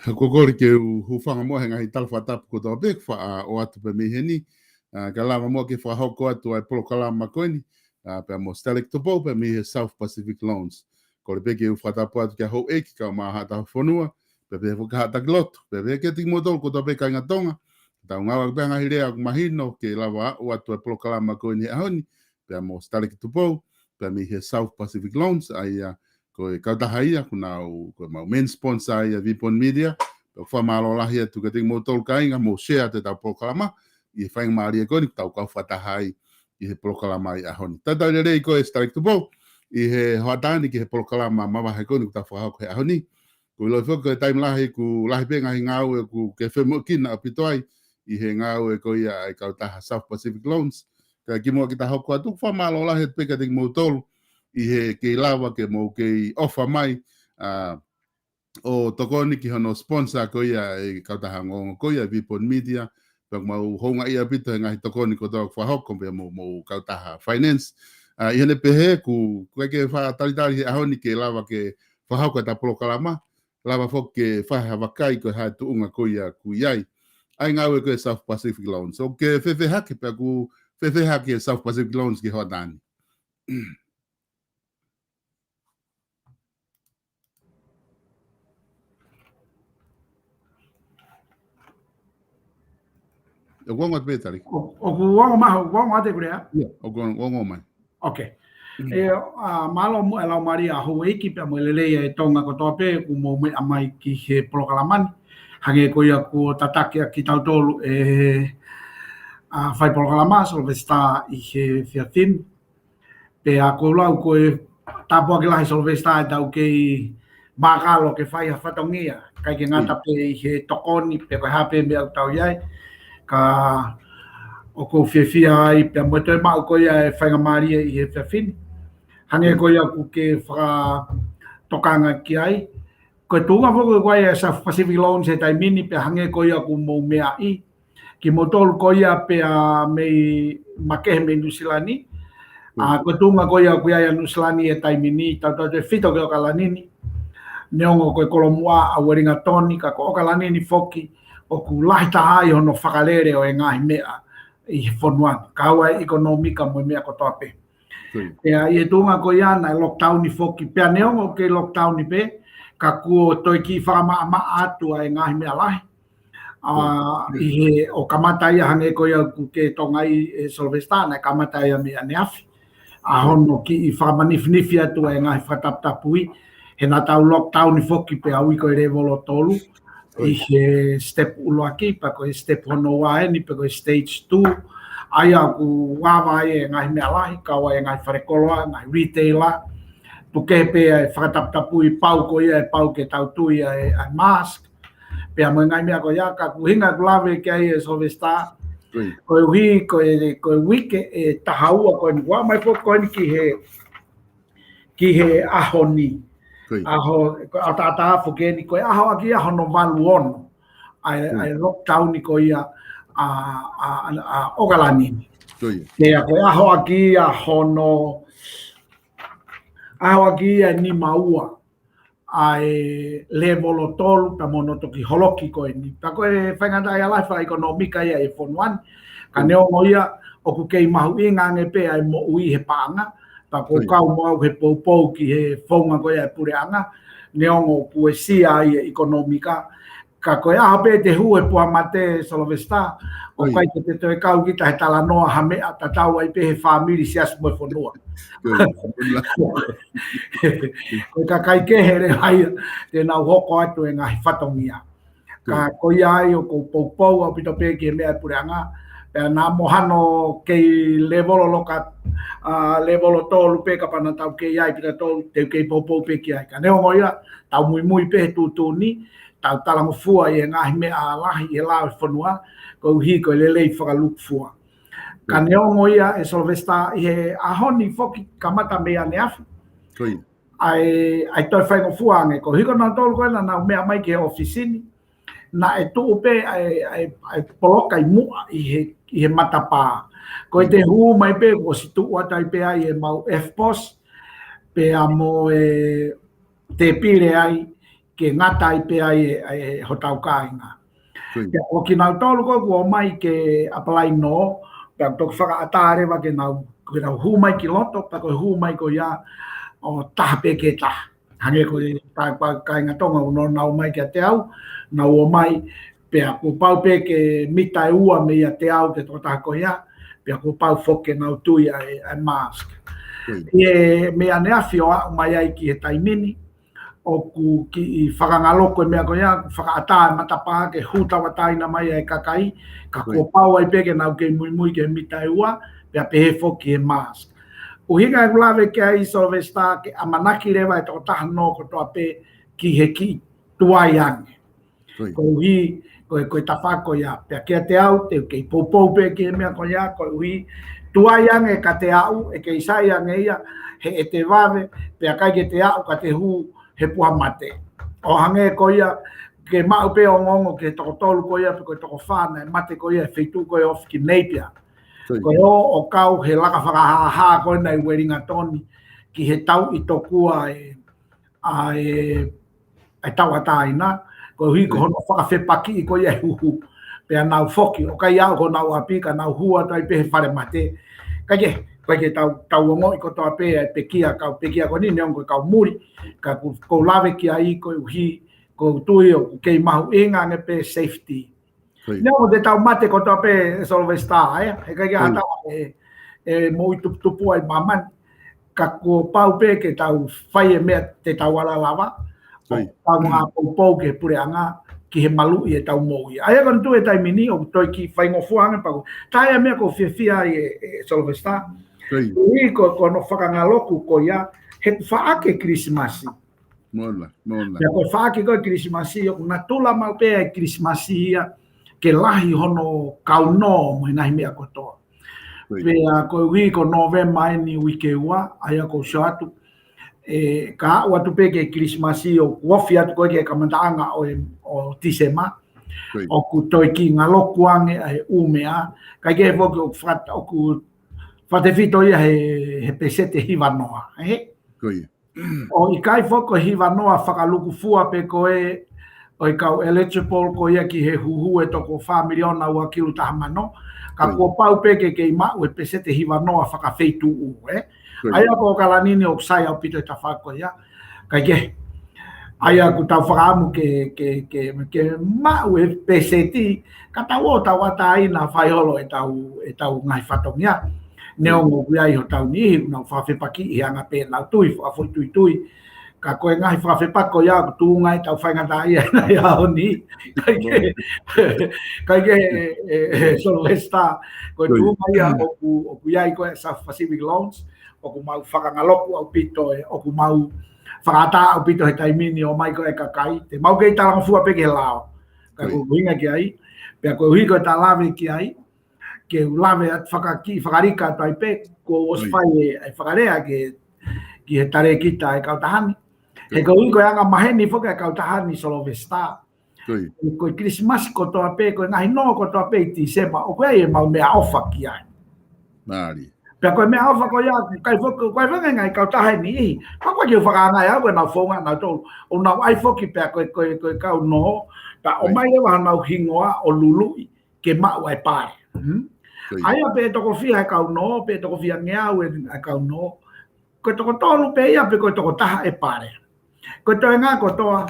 Kokori ke hufanga mo henga hital fatap ko to big fa o atu pe miheni kalama mo ke fa hoko atu ai pro kalama koini pe mo stelek to po pe mi South Pacific Loans ko le ke fatap atu ke ho ek ka ma hata fonua pe fo ka hata glot pe ke ti mo ko to pe ka ngatonga ta nga ba nga hire ak mahino ke lava o atu pro kalama koini ahoni pe mo stelek to po pe mi South Pacific Loans ai ko ka tahaia kuna ko ma main sponsor ia Vipon Media ko fa malo la hia tu ka ting mo tol kainga mo share te ta proklama i fa ma ri ko ni ta ka fa tahai i he proklama i ahoni ta ta re ko strike to bo i he hatani ki he proklama ma ba he ko ni ta fa ko ahoni ko lo fo ko time la he ku la pe nga ngau ku ke fe mo kina pitoi i he ngau ko ia ka ta South Pacific Loans ka ki mo ki ta ko tu fa malo la he pe ka ting mo tol i he ke lava ke mo ke ofa mai o tokoni ki hono sponsor ko ia e kautahango ko ia Vipon Media pe mau honga ia pito ngai tokoni ko tok fa hok pe mo kautaha finance i hene pehe ku ke fa talitali ahoni ke lava ke fa hok ta proklama lava fok ke fa havakai ko ha tu unga ko ia ku iai ai ngawe ko South Pacific Loans so ke fefe haki pe ku fefe haki South Pacific Loans ki hodani o gongo betari o gongo ma gongo ate kurea o gongo mai okay malo mo ela maria ho iki pe mo lele e tonga ko tope ku mo me amai ki he proklaman hange ko ia ku tataki ki tautolu fai proklama so vesta i he fiatin pe a ko lau ko tapo ki lai so vesta da ke magalo ke fai a fatongia kai ke ngata pe he tokoni pe ko hape me tau yai ka o ko fefia ai pe mo te ma ko ia fa maria i he fefin hange ko ia ku ke fra tokanga ki ai ko tunga fo ko ia South Pacific Loans e tai mini pe hange ko ia ku mo mea i ki mo tol ko ia pe a me make me nusilani ko tunga ko ia ku ia nusilani e tai mini ta te fito ko kalanini neongo ko kolomua a weringa toni ka ko kalanini foki o ku laita ai hono whakalere o e ngai mea i whonuan. Kaua ekonomika mo mea ko tope. Ea i e tunga ko iana lockdown i foki. Pea neongo ke lockdown i pe, ka kua toi ki whakama atua e ngahi mea lahi. I he o kamatai hange ko ia ku ke tonga I Solvestana kamatai me ane afi. A hono ki I whamanifnifi atua e ngahi whataptapui. He nā tau lockdown I foki pe au I ko I revolo tolu. I he step ulo aki, pa ko step hono wae ni pa ko stage 2. Aia ku wawa e ngahi mea lahi, kawa e ngahi wharekoloa, ngahi retailer. Puke pe e whakataptapu I pau ko ia e pau ke tau tui e mask. Pea mo ngai mea ko ia ka ku hinga glave ke ai e Solvesta. Ko e hui, ko e wike e tahaua ko e ngua mai po ko e ki he ahoni. Aho a tata fu ke ni ko aho aki aho no valu ono. Ai lockdown ni ko ia a ogalani. Ke a ko aho aki aho no ni maua. Ai levolo tolu pa mono toki holoki ko ni. Pa ko e whaingata ia life economica ia e fonuan. Ka neo moia o ku kei mahu inga nge pe ai mo ui he paanga. Pa ko kau mo he poupou ki he whaunga ko ia e pureanga. Neongo poesia ia economica. Ka koe aha pe te hu e pua mate Solvesta. O kai te te kau kita he tala noa hamea tatau ai pe he whamiri sias mo e whanua. Koe ka kai kehere hai te nau hoko atu e ngahi whatongia. Ka koe ai o ko poupou au pito pe ki he mea e pureanga. Pea nā mohano kei levolo loka levolo tolu pe ka pana tau kei ai pita tolu te kei poupou pe ki ai. Ka neo ngoia tau mui pe he tūtū ni tau talango fua I ngahi mea lahi e lao e whanua ko hi ko lelei whakaluk fua. Ka neo ngoia e Solvesta I he ahoni foki kamata mea ne afu. Ai toi whaingo fua ange ko hiko nā tolu koe na mea mai ke ofisini. Na e tuu pe ai poloka I mua I he matapā. Ko te hu mai pe ko si tuu atai pe ai e mau FPOS pe amo te pire ai ke ngata ai pe ai e hotau kāinga. O ki nau tolu ko kua mai ke apply no, pe tok whaka atarewa ke nau hu mai ki loto, pa ko hu mai ko ia o taha pe ke taha. Hange ko kāinga tonga uno nau mai ke te au, nau o mai pea ko pau pe ke mita e ua me ia te au te totaha ko ia, pea ko pau foke nau tui ai mask. Me ane awhio a mai ai ki he taimini, o ku ki I whakangaloko e mea ko ia, whakaata matapā ke hutawa taina mai ai kakai, ka ko pau ai pe ke nau ke mui ke mita e ua, pea pe he foke he mask. O hinga e gulave ke ai Solvesta ke amanaki rewa e totaha no ko toa pe ki he ki tuai ange. Ko hi ko tafako ia pe ke te au te ke poupou pe ke mea ko ia ko hi tuai ange ka te au e ke isai ange ia he e te vave pe kai ke te au ka te hu he puha mate. O hange ko ia ke mau pe o ngongo ke tokotolu ko ia pe ko toko whana mate ko ia feitu ko ia of ki Napier. Ko o kau he laka whakahaha ko nei weringa toni ki he tau I tokua e tawataina. Ko hui ko hono whakawhepaki I ko ia huhu. Pea nau foki, o kai au ko nau apika, nau hua tai pe he whare mate. Kai ke tau ongo I ko toa pe pe kia ko ni neongo kau muri. Ka ko lawe ki ai ko hui ko tui o kei mahu inga nge pe safety. Neongo te tau mate ko toa pe Solvesta, he kai hata mo I tupu ai maman. Ka ko pau pe ke tau whai e mea te tau ala lava. Tau mga poupou ke pureanga ki he malu I e tau moui. Aia kan tu e taimini o toi ki whaingofua ange paku. Tai a mea ko whiawhia I Solvesta. Ui ko no whakangaloku ko ia he whaake Krismasi. Mola. Ia ko whaake ko Krismasi o na tula mau pe e Krismasi ia ke lahi hono kauno mo hinahi mea kotoa. Pea ko ui ko November ni wike ua, aia ko shatu. Ka watu pe ke Krismasi o wofi atu ko ke kamataanga o Tisema o ku toi ki ngaloku ange ai umea ka ke foki o frat o ku fatefito ia he pesete hivanoa o I kai foko hivanoa whakaluku fua pe koe o I kau eligible ko ia ki he huhu e toko 4 miliona ua kilu tahamano ka kua pau pe ke mau e pesete hivanoa whakawheitu Aia ko kalanini o sai au pito ta whako ia. Kai ke. Ai aku tau whakaamu ke mau e PCT, ka tau o tau atai na whai holo e tau ngai whatongia. Neo ngō kuiai ho tau nihi, nau whawhepaki i anga pē nau tui, whawhoi tui tui. Ka koe ngai whawhepako ia, ku tū ngai tau whaingata ia na ia o ni. Kai ke Sylvester, koe tū ngai ia o kuiai koe South Pacific Loans, o ku mau whakangaloku au pito e, o ku mau whakata au pito he taimini o mai koe kakai, te mau kei talanga fua peke lao. Ka koe huinga ki ai, pia koe hui koe ta lawe ki ai, ke lawe at whakarika tai pe, ko oswai e whakarea ki he tare kita e kautahani. He koe hui koe anga maheni whoka e kautahani Sylvester. Koe Christmas ko toa pe, koe ngahi no ko toa pe i Tisema, o koe e mau mea ofa ki ai. Nari. Pea koe mea awha koe ia, kai whaka ngai kau tahe ni ihi. Pakwa ki whakaangai au e nau whonga nau tolu. O nau ai whoki pea koe kau noho. Pea o mai ewa nau hingoa o lului ke mau ai pare. Aia pe toko fia e kau noho, pe toko fia ngeau e kau noho. Koe toko tolu pe ia pe koe toko taha e pare. Koe toi ngā ko toa,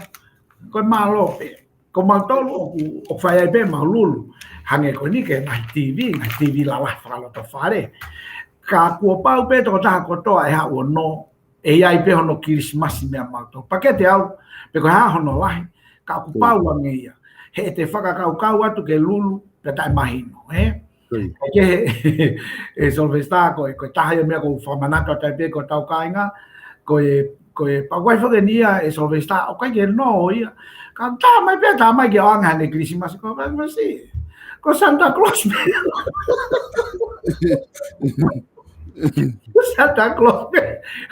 koe malo pe. Ko mau tolu o whai ai pe mau lulu. Hange koe ni ke ngai TV la lai whakaloto whare. Ka kua pau pe toko taha kotoa e hao no e iai pe hono kirismasi mea mauto. Pakete au, pe koe haa hono lahi, ka ku pau ange ia. He te whakakau atu ke lulu pe tai mahino. Ke e Sylvester koe taha ia mea ko whamanaka tai pe ko tau kainga, koe paguai whakenia e Sylvester, o kai ke no ia. Ka taha mai pe taha mai ke oanga hane kirismasi, ko masi. Ko Santa Claus me. Santa Claus me.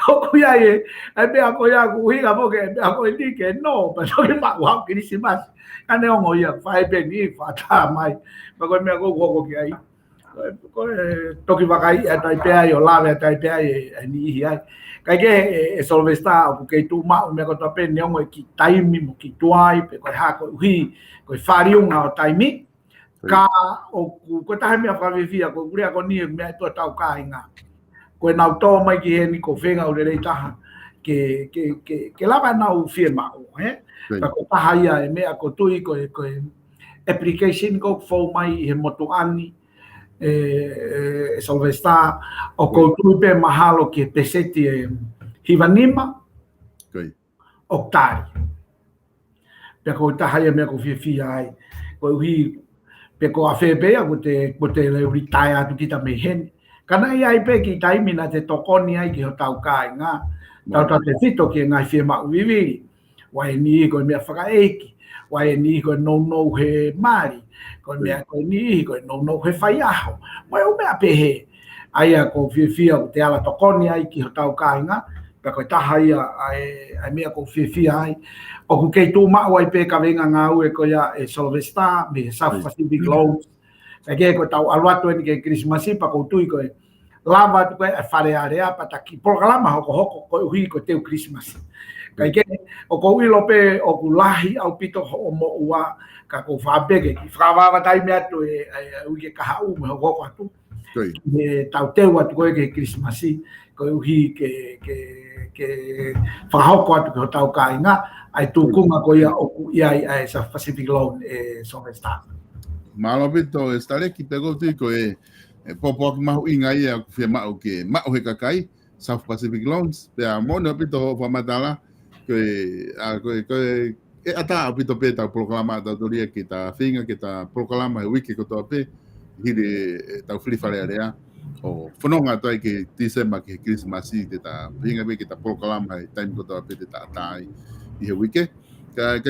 O kuia e me a koia ku higa mo ke me a koe ni ke no, pa so ke ma wa Christmas. Ane ongo ia fai pe ni fa ta mai. Pa koe me a ko ki ai. Ko toki wakai e tai pe ai o lave tai pe ai ni hi ai. Kai ke e Sylvester o ke tu ma me ko ta pe ni ongo ki taimi mo ki tuai pe ko ha ko hi ko fariunga o taimi. Ka o ko tahe mea whawewhia, ko kurea ko nie mea tua tau kāinga. Koe nau tō mai ki he ni ko whenga o rei taha, ke lawa nau whie mao, he? Ka ko taha ia e mea ko tui koe application ko whau mai he motu ani, Sylvester, o ko tui pe mahalo ki he peseti e Hivanima, Oktari. Pea ko taha ia mea ko whia ai, ko hui pe ko a whepea ko te retire atu ki ta me hen. Kana i ai pe ki taimi na te tokoni ai ki ho tau kai ngā. Tau te whito ki ngai whia mau vivi. Wai ni koe mea whakaeki. Wai ni koe no he mari. Koe mea koe ni koe no he whai aho. Wai o mea pehe. Aia ko whia ko te ala tokoni ai ki ho tau kai ngā. Pe koe taha ia ai mea ko whia ai. O ku kei tū mao ai pe ka venga ngā ue ko ia e Sylvester, me he South Pacific Loans. Ka ke ko tau aluatu ni ke Christmasi pa ko tui koe. Lava tu koe e whare area pa ta ki programa hoko koe hui ko teu Christmas. Ka ke o ko uilo pe o ku lahi au pito o mo ua ka ko whabege ki whakawawa tai mea tu e uike kaha u me hoko atu. Me tau teu atu koe ke Christmasi koe hui ke whakahoko atu ke ho tau kāinga. Ai tūkunga ko ia oku ia sa Pacific Loan e Sylvester. Malo pito e stare ki pego tui ko e popo ki mahu inga ia ku whia mau ke mau he kakai South Pacific Loans. Pea mono pito ho whamatala ko e ata pito pe tau proklama tau toria ki ta whinga ki ta proklama e wiki ko toa pe hiri tau whiwhare area. O whanonga toi ke December ki Christmasi te ta whinga pe ki ta proklama e time ko toa pe te ta atai. I he wike. Ke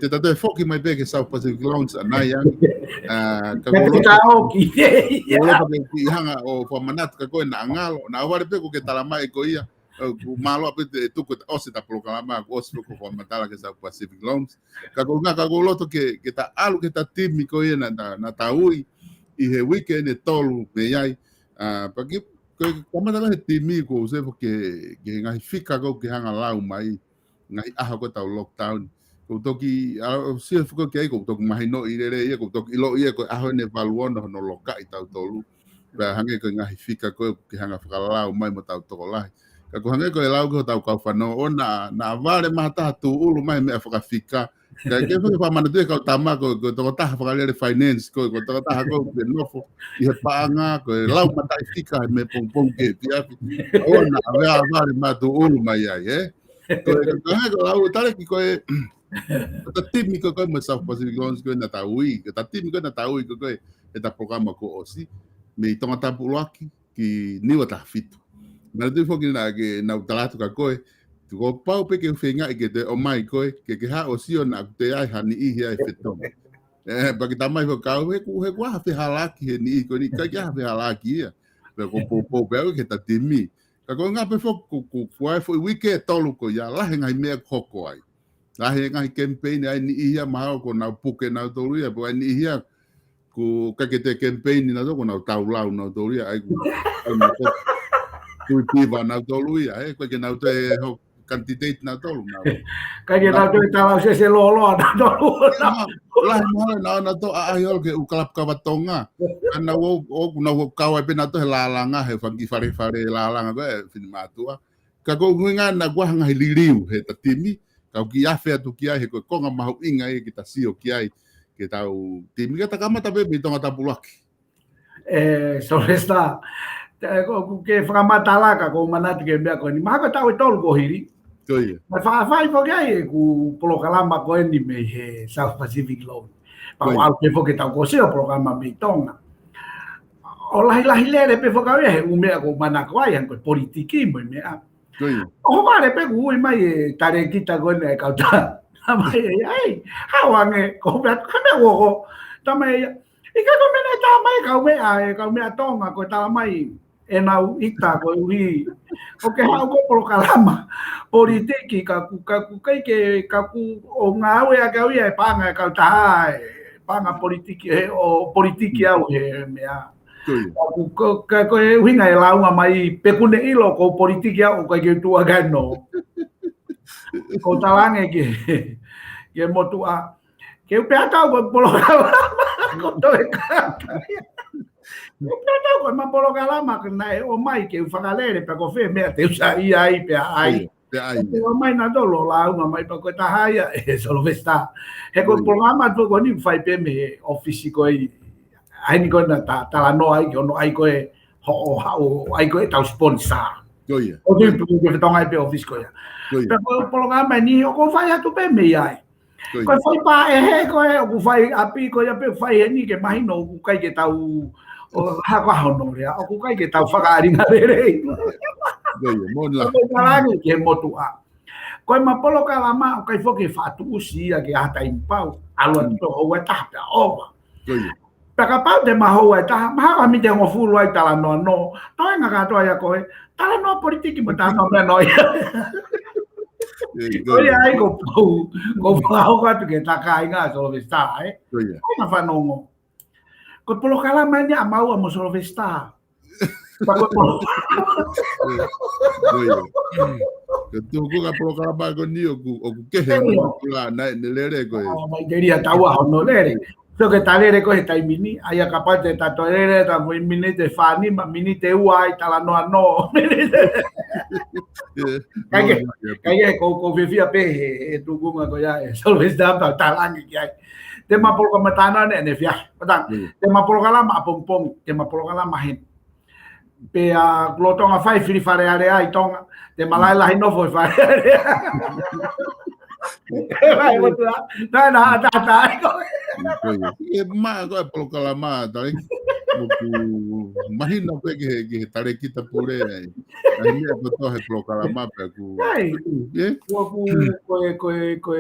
te tatoe whoki mai pe ke South Pacific Loans anai ang. Ka koloki. Koloki ki hanga o whamanat ka koe na angalo. Na aware pe ko ke talamai ko ia. Malo pe te tuku ose ta proklama ko ose ko whamatala ke South Pacific Loans. Ka koloto ke ta alu ke ta timi ko ia na taui. I he wike ne tolu pe iai. Paki kamatala he timi ko se ke ngahi fika ko ke hanga lau mai. Ngai aha ko tau lockdown ko toki sia fuko ke ko toki mai no ire ia ko toki lo ia ko aho ne valuono no loka i tau tolu ba hange ko ngai fika ko ke hanga whakalau mai mo tau toko lahi ka ko hange ko lau ko tau ka whanau o na vare maha taha tu ulu mai mea whakawhika ka ke whaka whamana tue kau tama ko toko taha whakalere finance ko toko taha ko ke nofo i he paanga ko lau matai whika me pong ke piapi o na vea vare maha tu ulu mai ai ko hange ko lau tale ki ko ta timi ko mo South Pacific Loans ko na taui ta timi ko na taui ko eta programa ko osi me tonga tapu loaki ki niwa ta fitu na tu foki na ke na talatu ka koe tu ko pau pe ke fenga ke te o mai koe ke ha osi ona te ai hani i ai fitu pa ki tamai ko ka he ku ha fe halaki he ni ko ni ka ha fe halaki ia pe ko po pe ke ta timi ka ko nga pe fo ku ai fo wiki tolu ko ya la ngai me koko ai la ngai campaign ai ni ia ma ko na puke na tolu ia po ni ia ku ka ke te campaign na ko na taulau na tolu ia ai ku tu piva na tolu ia ko ke na te candidate na tolu na ka ke na te tala se lolo na tolu la na to ai ke u klap ka batonga ana o na ka wa pe na to la langa he fangi fare la langa ko fin matua ka ko nga na gua nga liriu he ta timi ka ki afe tu ki ai ko nga ma inga e ki ta sio ki ai que tau timi ka kama ta be tonga ta pulaki sobre esta que whakamatala ka ko manati ke mea koe ni mahaka tau e tolu ko hiri mai whai whoke ai ku polokalama koe ni me he South Pacific Loan pa au ke whoke tau ko seo programa me tonga o lahi lere pe whakawea he umea ko manako ai han koe politiki mo mea o vare pe ku mai e tare kita koe ne kauta mai ai hawange ko mea kame woko tamai ika ko mena tamai kau mea tonga ko tamai e nau ita ko ui o ke hau ko polokalama politiki ka ku kai ke ka ku o ngā ue a ka ui e panga ka taha panga politiki o politiki au he mea ka ko e winga e launga mai pekune ilo ko politiki au ka ke tua gano ko talange ke motua ke pea tau ko polokalama ko toe kata Não, mas polokalama na o mai ke whakalere pe ko fe mea te usa ai pe ai. O mai na dolo la uma mai pa ko ta haia e solo vesta. He ko programa to ko ni fai pe me office ko ai ni ko na ta la no ai ko no ai ko ho ai ko ta sponsor. O de que tonga ai pe office ko ya. Pe ko programa ni ko fai atu pe me ai. Ko fai pa he ko fai api ko ya pe fai ni ke mai no ku kai ke tau o haka honoria o ku kai ke tau whakaaringa rere mo ke motua ko ma polo kalama o kai foke fatu usia ke hata impau alua to o ta ova paka pau de maho ta ma mi te ngofulu ai tala no to nga ka to ya ko tala no politiki mo ta no me no Oye, ai ko pau ka tu ke ta kai nga so vesta ko na fa no ko polokalama niya mau mo solo vesta tu ko ka polokalama ko ni o ku ke he la na lere ko mai quería tawa no lere so que talere ko está mini aya capaz de tatorere ta muy mini de fani mini te uai tala no kaya ko vivia pe tu gunga ko ya solo vesta ta talangi ya tema polokalama ne fia patang tema polokalama pompong tema polokalama hen pe a glotonga fai fili fare area i tonga tema la no foi fare vai botar na e ma ko polokalama ta imagina pe que tare kita pure ai ko to he polokalama pe ku ko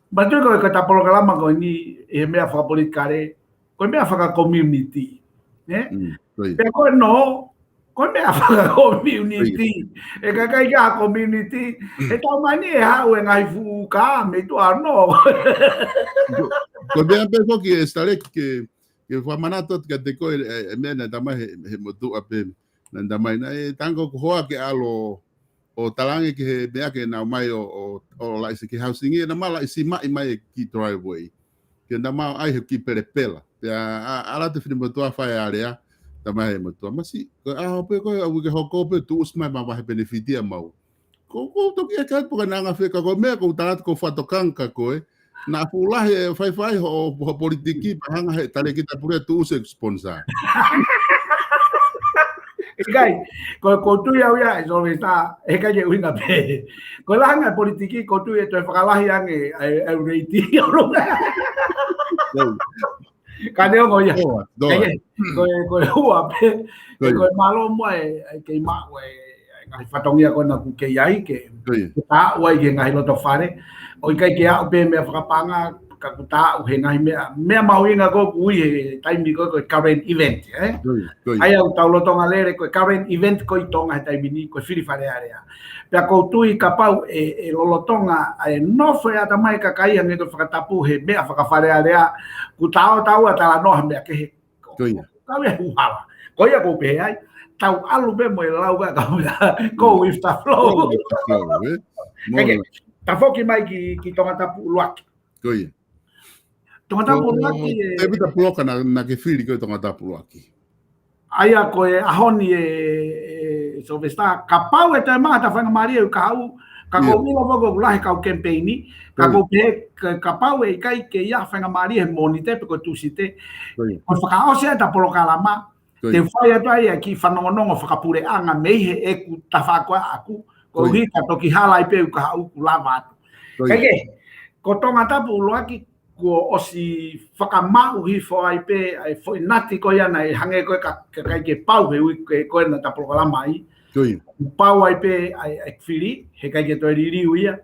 Batu ko kata polokalama ko ni e mea fa politikare ko mea fa community pe ko no ko mea fa community e ka kai ka community e ta mani e ha o ngai fu ka me to no ko bea pe ko ki estare que fa manato que te ko me na dama he motu ape na dama na tango ko hoa ke alo o talangi ke mea ke na mai o la isi ki housing e na mala isi mai ki driveway ke na mai ai ki perepela pe ala te fini motua fai area tamai mo to masi ko pe ko au ke hoko pe tu usma ma va benefitia mau ko to ke ka po na nga fe ka ko me ko ta ko fatokanka ko na pula fai ho politiki hanga he tale kita pure tu sponsor Ikai, ko tu ya so está, e ka je uina pe. Ko la hanga politiki ko tu e to fakalahi ange e reiti ro. Kaneo ko ya. Ko hua pe. Ko malo mo ke ma we ngai fatongia ko na ku ke yai ke. Ta wa ke ngai lo to fare. O kai ke a pe me fakapanga ka ta u he ngai me mau inga ko ku i time ko current event ai au taulo tonga lere ko current event ko tonga time ni ko firi fare area pe ko tu i kapau e lo tonga no foi ata mai ka kai nge to fakatapu he me fa fare area ku tau ata no me ke ko ya uhala ko ya ko pe ai tau alu be mo lau ga go with the flow ta foki mai ki tonga tapu luak ko ya Tongata puluaki e vita puloka na ke fili ko tongata puluaki. Aia ko e ahoni so vesta kapau e te mata fanga Maria u kau ka ko mila vogo lahi kau campaigni ka ko pe kapau e kai ke ia fanga Maria monite pe ko tusite ko faka o se ta poloka lama te fai ata ia ki fanongonongo fakapure anga meihe e ku tafakwa aku ko hita toki hala i pe u kau ku lava kage ko tongata puluaki ko osi whakamau hi fo ai pe ai fo inati ko ia nei hange ko ka ke pau he ko na ta programa ai pau ai pe ai fili he ka ke to riri uia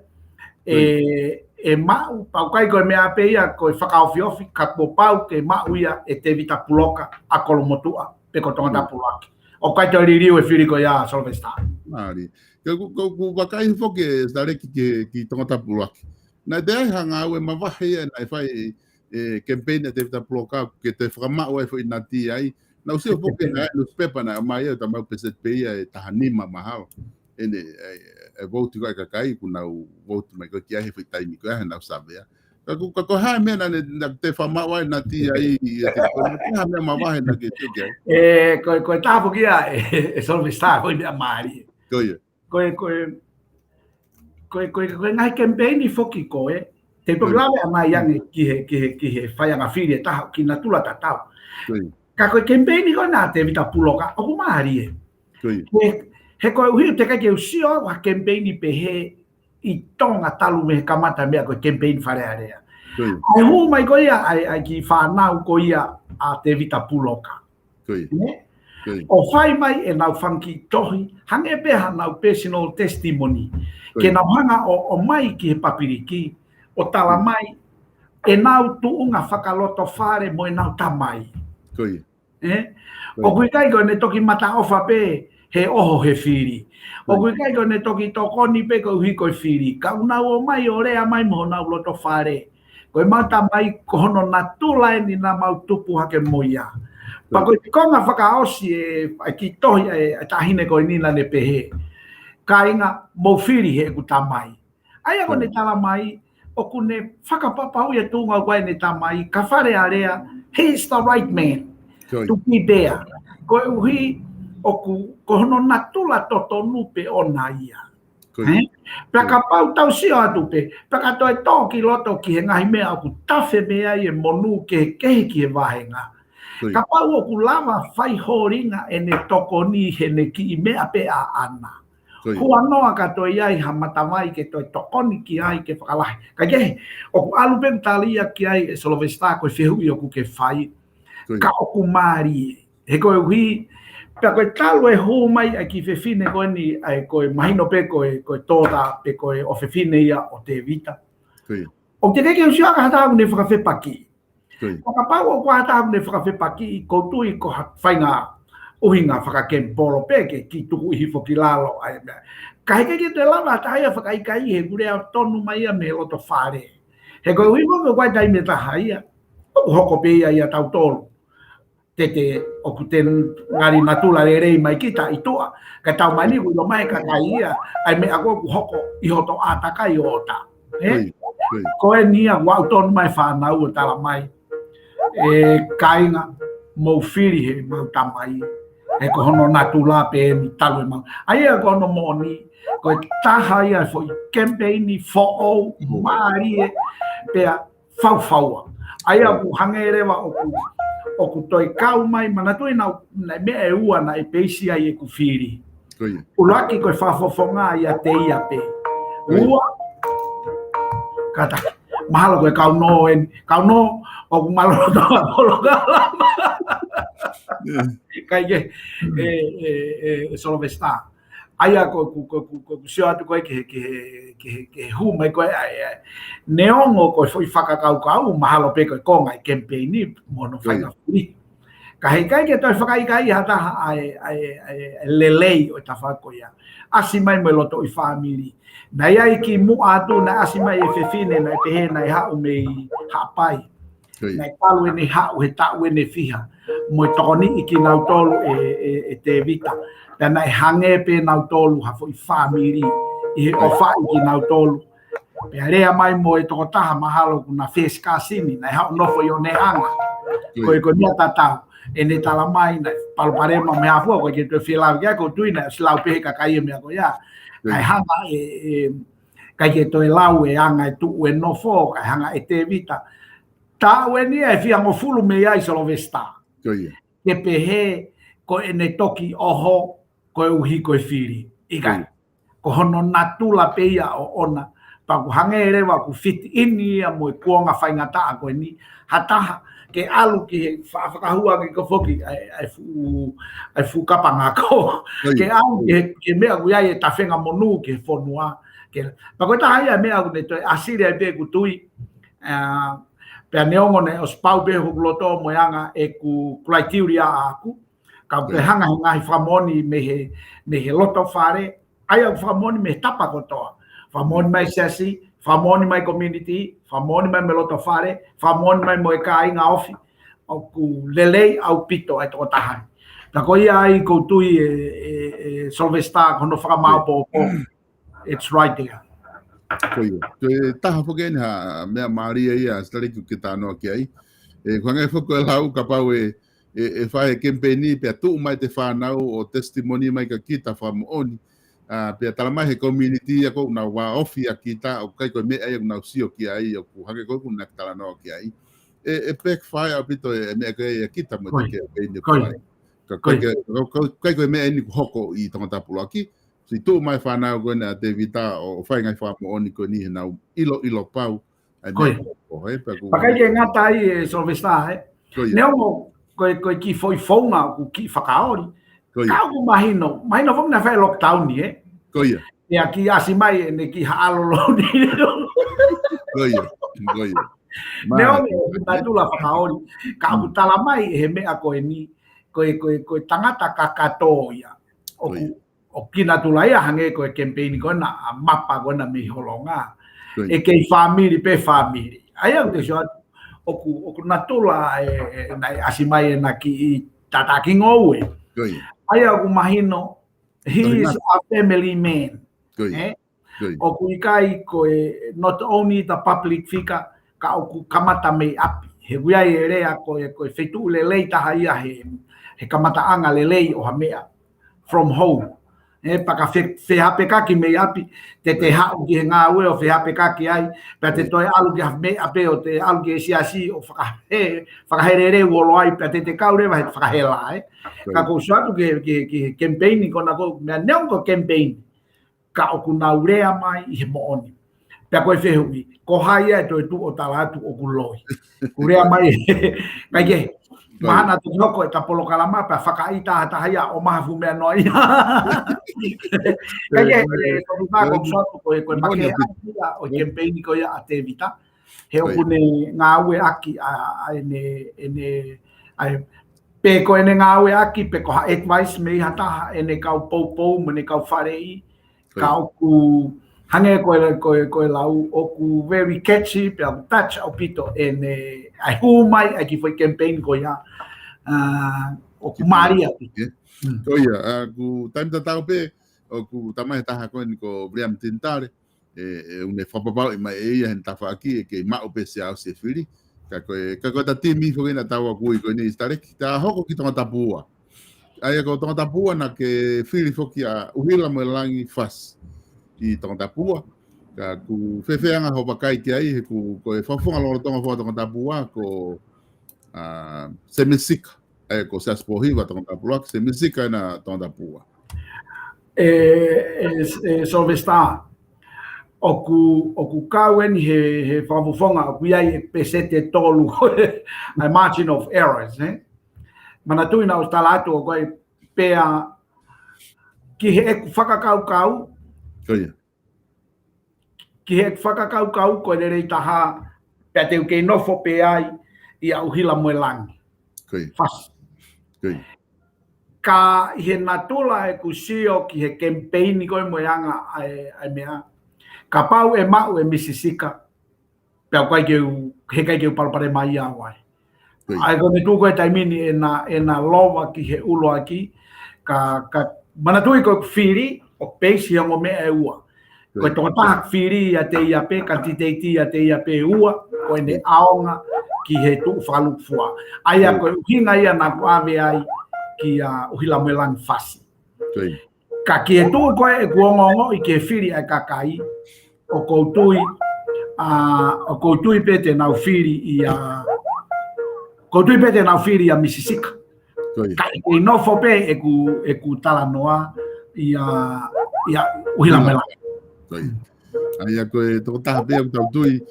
e mau pau kai ko me ape ia ko whakaofiofi ka po pau ke mau ia e te vita puloka a kolomotua pe ko tonga pulaki o kai to riri e fili ko ia solvesta mari ko wakai fo ke stare ki tonga pulaki na de hanga we mavahe na fai campaign te ta bloca que te frama o foi na ti ai na usi po que na nos pepa na mai ta mau peset pe e ta anima mahal ene e vote ka kai kuna o vote mai ko kia he foi tai mi ko na sabe ko ha me na te frama o na ti ai te ha me mavahe na que tu ko ta po kia e solo sta ko na mari ko ngai campaign i foki ko te programa mai yang ki he fai nga fili ta ki na tula ta ta ka ko campaign ko na te vita puloka o mari he ko hu te ka ke usio wa campaign pe he i tonga talu me kamata me ko campaign fare area ai hu mai ko ia ai ki fa na ko ia a te vita puloka o fai mai e nau funky tohi hange pe ha nau personal testimony ke na hanga o mai ki he papiriki o tala mai e nau tuunga whakaloto whare mo e nau tamai o kui kai ko ne toki mata ofa pe he oho he whiri o kui kai ko ne toki tokoni pe ko hui ko whiri ka unau o mai o rea mai mo nau loto whare ko e mata mai ko hono na tula ni na mau tupu hake moia pa ko konga whakaosi e ki tohi e tahine ko nina ne pehe ka inga mo whiri he ku tamai ai ako ne tala mai o kune whakapapau e tunga wai ne tamai ka whare area he is the right man to be there ko hui o ku hono na tula toto nupe o na ia paka pau tau sio atu pe paka toi toki loto ki he ngahi mea ku tafe mea i e monu ke kehi ki e wahenga ka pau o ku lava whai horinga e ne toko ni he ne ki i mea pe a ana kua noa ka toi ai ha matawai ke toi tokoni ki ai ke whakalahi ka kehe o ku alu pe talia ki ai e solovesta ko e whihui o ku ke whai ka o ku maari he koe hui pe koe talo e hou mai a ki whewhine koe ni ai koe mahino pe koe tōta pe koe o whewhine ia o te vita o te keke usio aka hatahu ne whakawhepaki o ka pau o kua hatahu ne whakawhepaki i koutui ko whainga uhinga whakakempolo pe ke ki tuku ihi whoki lalo ka heke ke te lava taia whakaikai he gure au tonu mai a me loto whare he koe hui mo koe tai me taha ia o hoko pe ia tau tolu te o ku te ngari natula re rei mai kita i toa ka tau mai ni ku lo mai ka kai ia ai me ako ku hoko i hoto ata kai ota ko e nia wa ton mai fa na u tala mai e kainga mo firi he mau tamai e ko hono natula pe mi talu mau ai ko no moni ko taha ia foi campaign fo o mari pe fau ai ku hangere wa o ku toi kau mai mana tu na me e ua na e peisi ai e ku firi ulaki ko fa fofonga ia te ia pe ua kata mahalo ko kau no o ku malo to polo kai solo vesta aya ko sio atu ko ke hu mai ko neongo ko foi kau mahalo pe ko konga campaign mono fai na furi kai ke to fakai kai hata ai lelei o ta fa ko ya asimai me loto I family na ia ki mu atu na asimai e fefine na te na ha o me ha pai na palu ni ha o ta o ne fiha mo toni iki na tolu e te vita na hange pe na tolu ha foi family e o fa iki na tolu pe area mai mo e to ta mahalo na face kasini na ha no foi o ne anga ko ni tata ene tala mai na palparema me afo ko ke te fila ya ko tuina slau pe ka kai me ko ya kai hanga kai ke to lau e anga tu e no fo kai hanga e te vita ta weni e fia mo fulu me ai solo vesta ke pehe ko ene toki oho ko uhi ko firi ikai ko hono natula pe ia o ona pa ku hangere wa ku fit ini mo ko nga faingata ko ni hata ke alu ke whakahua ke ko foki ai fu kapanga ko ke alu ke mea ku ia e tawhenga monu ke whonua ke pa ko ta ia mea ku ne to asire pe ku tui pe neongo ne os pau pe ku loto mo yanga e ku criteria aku ka pe hanga ngai famoni me he loto fare ai famoni me tapa ko to famoni mai sesi famoni mai community famoni mai meloto fare famoni mai mo kai nga ofi o ku lelei au pito ai to tahan ta ko ia ai ko tui solvesta kono fa mau po it's right there ko ia ta ho gen ha me maria ia stale ku kitano ki ai kwanga foko lau ka pau e fai campaign pe tu mai te fa nau o testimony mai ka kita fa oni pe talama he community ko na wa ofi akita o kai ko me ai na sio ki ai o ku hage ko na tala no ki ai pek fire apito me ke akita mo te ke ni ko kai ko me ni hoko I tanga tapulo aki si tu mai fa na go na te vita o fai ngai fa mo oni ko ni na ilo pau ai ko he pe ku kai ke ngata ai so vesta neo ko ki foi fonga ku ki fakaori ka ku mahino vamos na fa lockdown ni Goia. E aqui assim mai ne ki halo lo ni. Goia. Neo na tula fakaori ka ku tala mai he me ko ni ko tangata kakatoia. O kina tula ia hange ko campaign ko na mapa ko na mi holonga. E ke family pe family. Ai o te so o ku na tula na asimai na ki tataki ngowe. Ai o ku mahino he is a family man. O kuikai ko not only the public figure ka o ku kamata me api. He guia e rea ko fetu lelei taha ia he kamata anga lelei o hamea from home. Paka fe hape kaki me api te hau ki he ngā ue o fe hape kaki ai pe te toi alu ki me ape o te alu ki siasi o whakaherere uolo ai pe te kaurewa he whakahela ka ko suatu ki campaign ko na ko mea neon ko campaign ka o ku naurea mai I he mooni pe koe whehui ko haia e toi tu o talatu o ku loi kurea mai kai ke Mahana tu noko e tapolo kalama pa whakaita hatahia o mahafu mea noi. Kaya ko ba ko soto ko make o campaign ko ia te vita. He o kune ngā ue aki ene pe ko ene ngā ue aki pe ko advice me hata ene kau pou me ne kau wharei kau ku hange ko lau o ku very catchy pe touch o pito ene ai humai ai ki foi campaign ko ia o ku Maria ko ia ku time ta pe o ku tamai taha ko ni ko Brian Tintare une whapapau I mai ia hen tafa aki ke ma o pe se au se firi Ka ta timi fo ina tawa kui ko ni stare ta hoko ki tonga tapua. Ai ko tonga tapua na ke fili fo ki a uhila mo langi fas. I tonga tapua. Ka ku fefeanga ho bakai ki ai ku ko e fonga lo tonga fo tonga tapua ko se mesika. Ai ko se asporriva tonga tapua se mesika na tonga tapua. Solvestar. Oku kauen he whamufonga o kuiai e pesete tolu a margin of errors, Mana tuina o tala atu o koe pea ki he eku whakakau-kau. Ki he eku whakakau-kau koe rei taha pea teu kei nofo pe ai i a uhila moe langi. Fas. Ka he natula e kusio ki he campaign koe moe anga ai mea. Ka pau e mau e Mississika, pea koe he kai keu palapare mai a wai. Ai kone tū koe taimini e na lowa ki he ulo aki, ka mana tui koe whiri, o peisi hango mea e ua. Koe tonga taha whiri a te iape, ka titeiti a te iape ua, koe ne aonga ki he tū whaluk fua. Ai a koe uhinga ia na kuawe ai ki a uhila melang fasi. Ka ki he tū koe e kuongongo i ke whiri ai kakai, o koutui pete nau whiri i a koutui pete nau whiri a Mississika. Ka i nofo pe e ku tala noa i a uhila mela. Ai a koe toko taha pe au tautui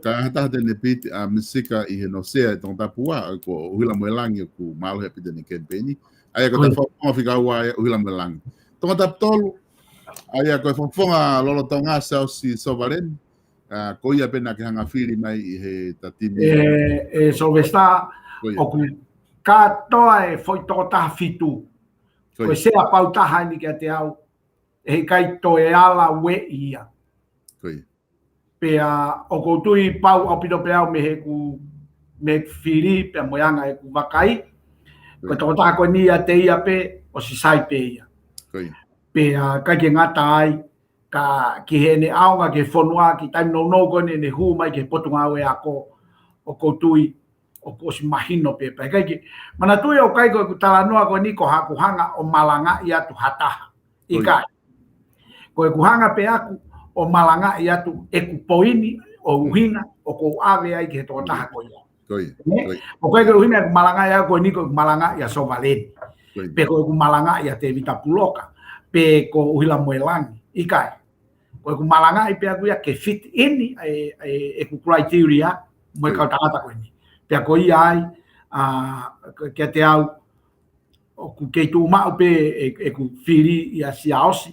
ka hataha tene piti a Mississika i he no sea e tong tapua ko uhila melangi ku malo he pite ni kempeni. Ai a koe ta whakama whika ua e uhila melangi. Tonga taputolu ai a koe whakfonga lolo tonga sao si Sovaren, ko ia pena ke hanga whiri mai i he tatimi. Solvestar, o ku katoa e foi toko taha fitu. Koe sea pau taha ni ke te au, he kai toe ala we ia. Pea o koutui pau au pito pe au me he ku me whiri pea moyanga e ku wakai. Koe toko taha koe ni a te ia pe o si sai pe ia. Pea kai ke ngata ai, ka ki he ne aonga ke whonua, ki taim no kone ne hu mai ke potunga au e ako o koutui, o kosi mahino pe pai. Kai ke, mana tui o kai koe kutala noa koe ni ko hakuhanga o malanga i atu hataha. I kai. Koe kuhanga pe aku o malanga i atu e kupoini o uhinga o kou ave ai ke he toko taha koe ia. O kai ke uhinga malanga i ako ni koe malanga i a Sovaleni. Pe koe malanga i a te Vita Puloka. Pe ko uhila moe langi, i kai. Koe ku malanga i pea kuia ke fit ini e ku criteria moe kau tangata koe ni. Pea ko i ai, ke te au, o ku kei tū mau pe e ku whiri i a siaosi.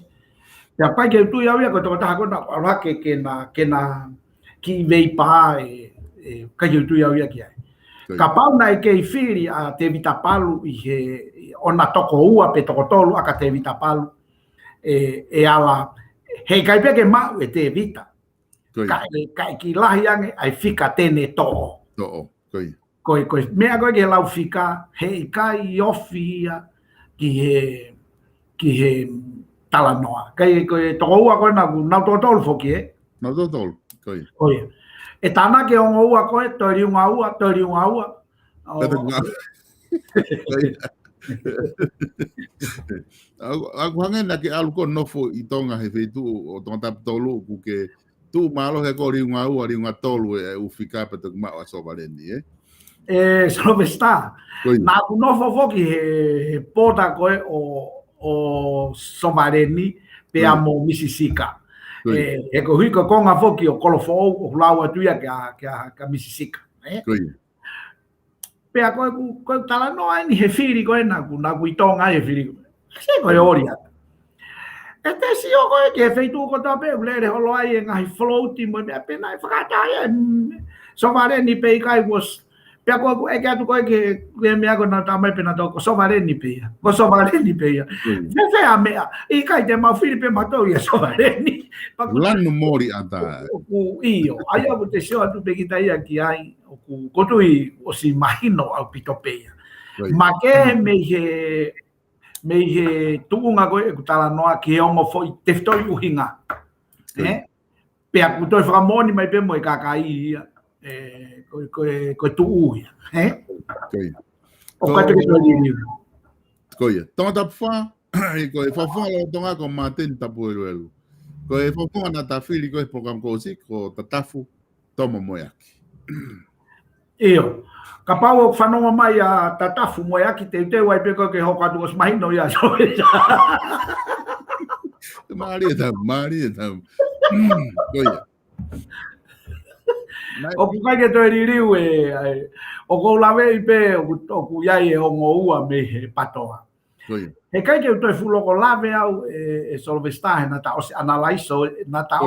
Pea pai ke tū iau ia koe toko taha koe na arake ke na ki vei pā kai ke tū iau ia ki ai. Ka pau na e kei whiri a te Vita Palu i he ona toko ua pe toko tolu aka te Vita Palu. E ala hei kai peke mau e te vita kai ki lahi ange ai fika tene to'o koe mea koe ke lau fika hei kai ofi ia ki he tala noa kai koe toko ua koe na ku nau toko tolu foki nau toko tolu e tana ke ongo ua koe tori unga ua Aku hanga na ke alu ko nofo i tonga he feitu o tonga taputolu ku ke tu malo he ko riunga tolu e ufika pa te kuma o Sovaleni, Solvestar, na ku nofo foki he pota koe o Sovaleni pe amo Mississika. E ko hui ko konga foki o kolofo o lau atuia ka Mississika. Pea koe tala noa ni he whiri koe na ku i tonga he whiri. Se koe oria. E te si o koe ke wheitu ko ta pe ulere holo ai e ngahi floati mo mea pena e whakatai e Sovaleni pe i kai was pea koe e ke atu koe ke mea ko na tamai pena tau ko Sovaleni pe ia. Ko Sovaleni pe ia. Whewhea mea i kai te mau whiri pe matou ia Sovaleni. Lanu mori ata. Ku iyo. Ai au te seo atu pe kita ia ki ai ku kotui o si mahino au pito pe ia. Ma ke me he tuunga koe e kutala noa ki he ongo foi teftoi uhinga. Pea kutoi whakamoni mai pe mo e kakai ia. ko tu uia Koia. o ka te ke tō Koia. Tonga tapu wha, ko e whawhunga lo tonga ko māteni tapu elu. Ko e whawhunga na ta whiri ko e pokam kōsi, ko tatafu tomo moeaki. Io. Ka pau o whanonga mai a tatafu moeaki te wai peko ke hoka tu os mahino ia so. Maria tam. Koia. O ku kai ke toi ririu o ko lawe I pe o ku iai o ngoua me he patoa. He kai ke toi fulo ko lawe au solvestahe na ta osi analaiso na ta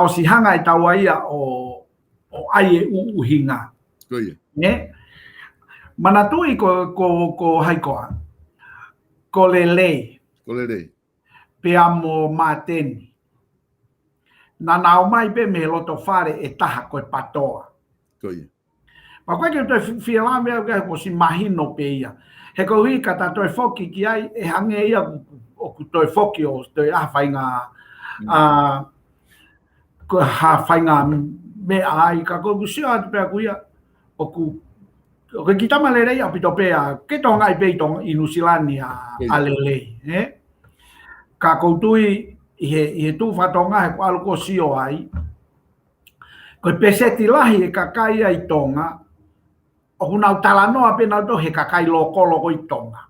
osi hanga I taua ia o ai uhinga. Ne? Mana tui ko haikoa. Ko lelei. Pe amo mateni. Na nao mai pe me loto whare e taha koe patoa. Ma koe ke toi whiala mea ko si mahino pe ia. He ko hui ka ta toi whoki ki ai e hange ia o ku toi whoki o toi whainga ko whainga me ai ka ko kusio atu pea kuia o ku ki tama le rei a pito pea ke tonga I pe tonga inusilani a lelei. Ka koutui I he tu whatonga he ko aluko sio ai. Ko peseti lahi e kakai ai tonga. O hunau talanoa pe nau to he kakai loko I tonga.